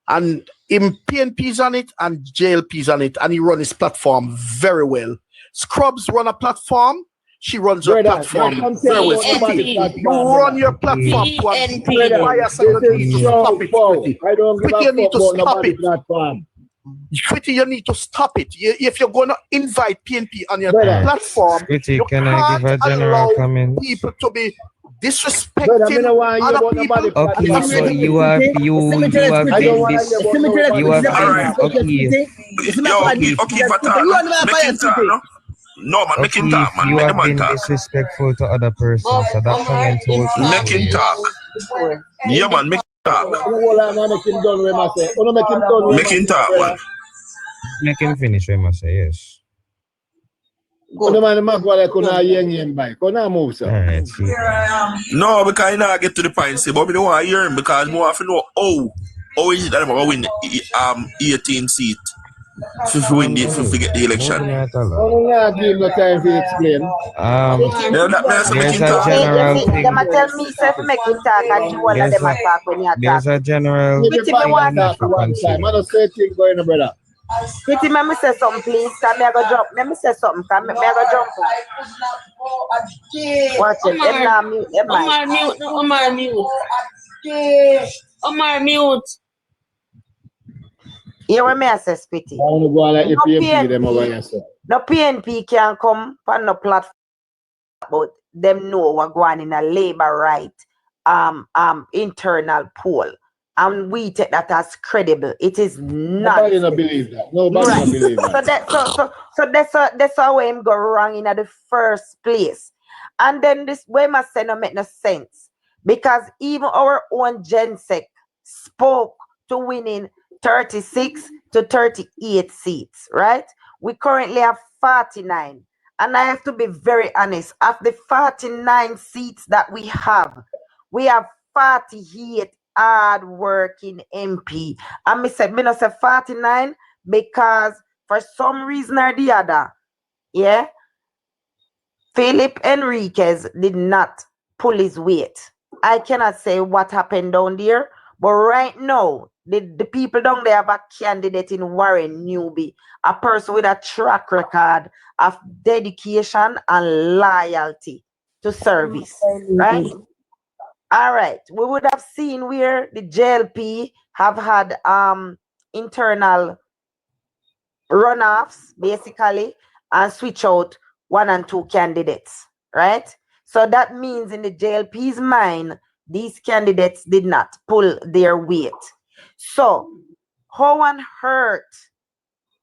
And him PNP's on it and JLP's on it. And he run his platform very well. Scrubs run a platform. She runs her platform. You run your platform to a bias. You need to stop it. You need to stop it. You need to stop it. If you're going to invite PNP on your platform, you can't allow people to be disrespecting other people. Okay, so you have been No, man, make him talk, man. You have been disrespectful to other persons, so that comment holds. Make him talk. Yeah, man, make him talk. Make him talk, man. Make him finish, I must say, yes. No, because I not get to the point, say, but we don't want to hear him because we want to know how is it that I'm going to win 18 seats. If we win if we get the election. There's a general Pretty, let me say something, please. Can me go jump? Let me say something. Can me go jump? Watch it. Omar mute. Here what me say, Spitty. No PNP can come on no platform, but them know what going in a labor right internal poll. And we take that as credible. It is not. Nobody don't believe that. Nobody don't believe that. So that's how him go wrong in the first place. And then this way must say no make no sense. Because even our own GenSec spoke to winning 36 to 38 seats, right? We currently have 49. And I have to be very honest. Of the 49 seats that we have 48 hard-working MP. And me not say 49 because for some reason or the other, yeah, Philip Enriquez did not pull his weight. I cannot say what happened down there, but right now, the people down there have a candidate in Warren Newby, a person with a track record of dedication and loyalty to service, right? All right, we would have seen where the JLP have had internal runoffs, basically, and switch out 1 and 2 candidates, right? So that means in the JLP's mind, these candidates did not pull their weight. So how on earth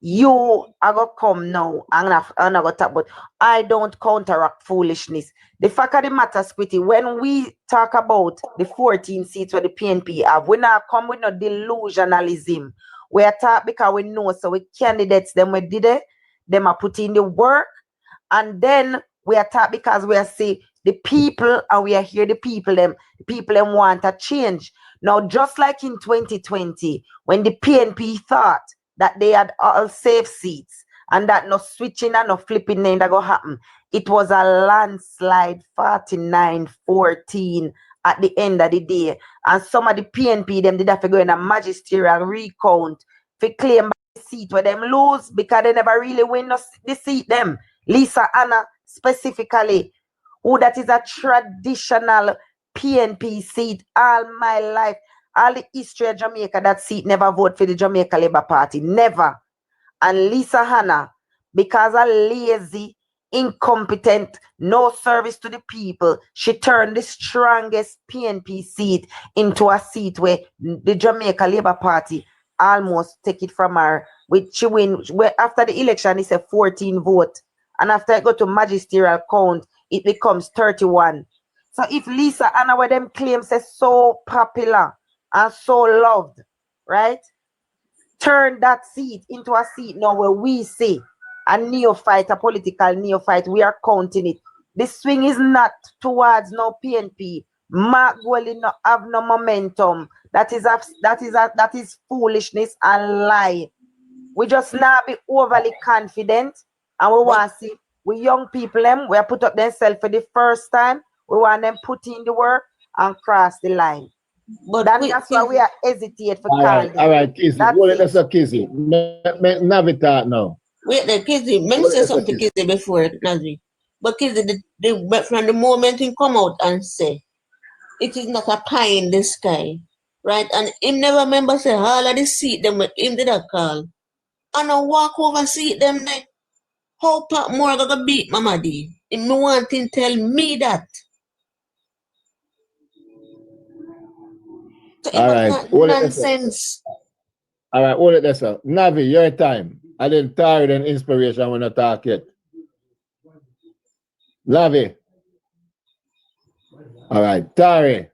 you are going to come now and I'm going to talk about I don't counteract foolishness. The fact of the matter, Squitty, when we talk about the 14 seats where the PNP have, we not come with no delusionalism. We are talking because we know, so we candidates, them we did it, them are put in the work, and then we are talking because we are see the people and we are here the people them want a change. Now, just like in 2020, when the PNP thought that they had all safe seats and that no switching and no flipping ain't go happen, it was a landslide 49-14 at the end of the day. And some of the PNP them did have to go in a magisterial recount to claim the seat where them lose because they never really win the seat them. Lisa Anna specifically, who that is a traditional PNP seat all my life. All the history of Jamaica, that seat never vote for the Jamaica Labour Party. Never. And Lisa Hanna, because of lazy, incompetent, no service to the people, she turned the strongest PNP seat into a seat where the Jamaica Labour Party almost take it from her. Which she win. Where after the election, it's a 14 vote. And after it go to magisterial count, it becomes 31. So if Lisa Anna, where them claims is so popular and so loved, right? Turn that seat into a seat now where we say a neophyte, a political neophyte, we are counting it. The swing is not towards no PNP. Mark will not have no momentum. That is foolishness and lie. We just not be overly confident, and we want to see we young people them we put up themselves for the first time. We want them put in the work and cross the line. But that's why we are hesitate for calling. All right, Kizzy. That's a Kizzy. Navita now. Wait, the Kizzy. Let me say something to Kizzy before Nazi. But Kizzy, from the moment he come out and say, it is not a pie in the sky, right? And him never remember say all of the seat them him did a call. And I walk over seat them there. How Pat more gonna beat Mama D? Him no want to tell me that. So all right, nonsense. All right, hold it there, sir. Navi, your time. I didn't tired and inspiration when I talk yet. Navi. All right, Tari.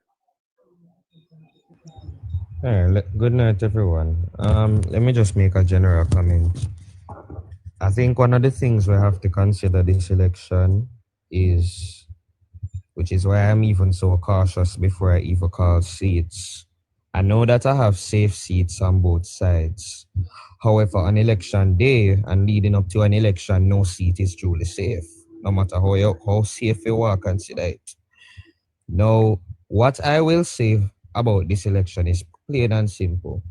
Good night, everyone. Let me just make a general comment. I think one of the things we have to consider this election is, which is why I'm even so cautious before I even call seats. I know that I have safe seats on both sides. However, on election day and leading up to an election, no seat is truly safe, no matter how safe you are, consider it. Now, what I will say about this election is plain and simple.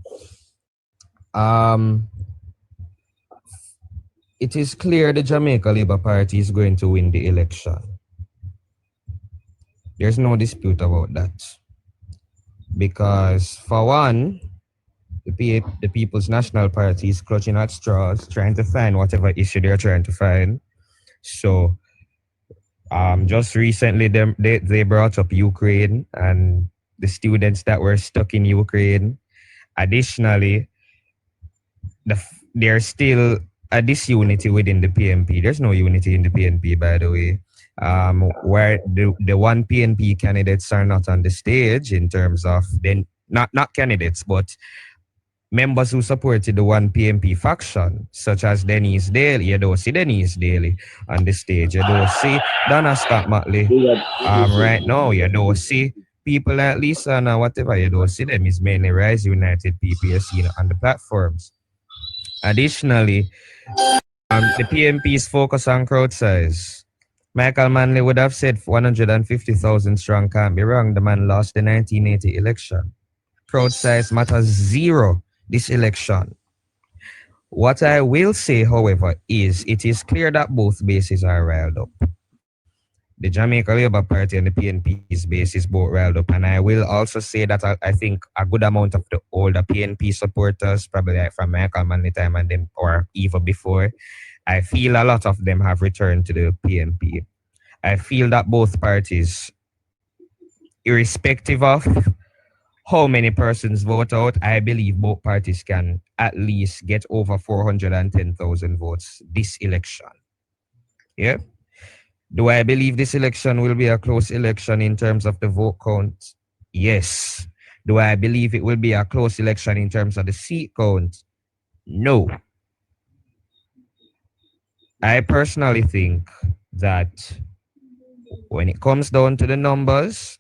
It is clear the Jamaica Labour Party is going to win the election. There's no dispute about that. Because for one, the People's National Party is clutching at straws, trying to find whatever issue they're trying to find. So just recently they brought up Ukraine and the students that were stuck in Ukraine. Additionally, there's still a disunity within the PNP. There's no unity in the PNP, by the way. Where the one PNP candidates are not on the stage in terms of not candidates, but members who supported the one PNP faction, such as Denise Daly. You don't see Denise Daly on the stage. You don't see Donna Scott Motley. Right now, you don't see people like Lisa and whatever. You don't see them. It's mainly Rise United people you see on the platforms. Additionally, the PNP's focus on crowd size. Michael Manley would have said 150,000 strong can't be wrong. The man lost the 1980 election. Crowd size matters zero this election. What I will say, however, is it is clear that both bases are riled up. The Jamaica Labour Party and the PNP's base is both riled up. And I will also say that I think a good amount of the older PNP supporters, probably like from Michael Manley time and them, or even before, I feel a lot of them have returned to the PNP. I feel that both parties, irrespective of how many persons vote out, I believe both parties can at least get over 410,000 votes this election. Yeah. Do I believe this election will be a close election in terms of the vote count? Yes. Do I believe it will be a close election in terms of the seat count? No. I personally think that when it comes down to the numbers,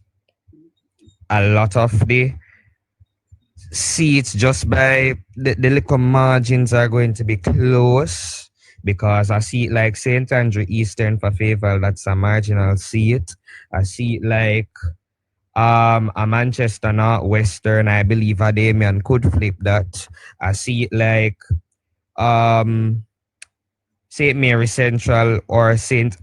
a lot of the seats just by the little margins are going to be close, because a seat like St. Andrew Eastern for Fayetteville, that's a marginal seat. A seat like a Manchester North Western, I believe a Damien could flip that. A seat like St. Mary Central or St.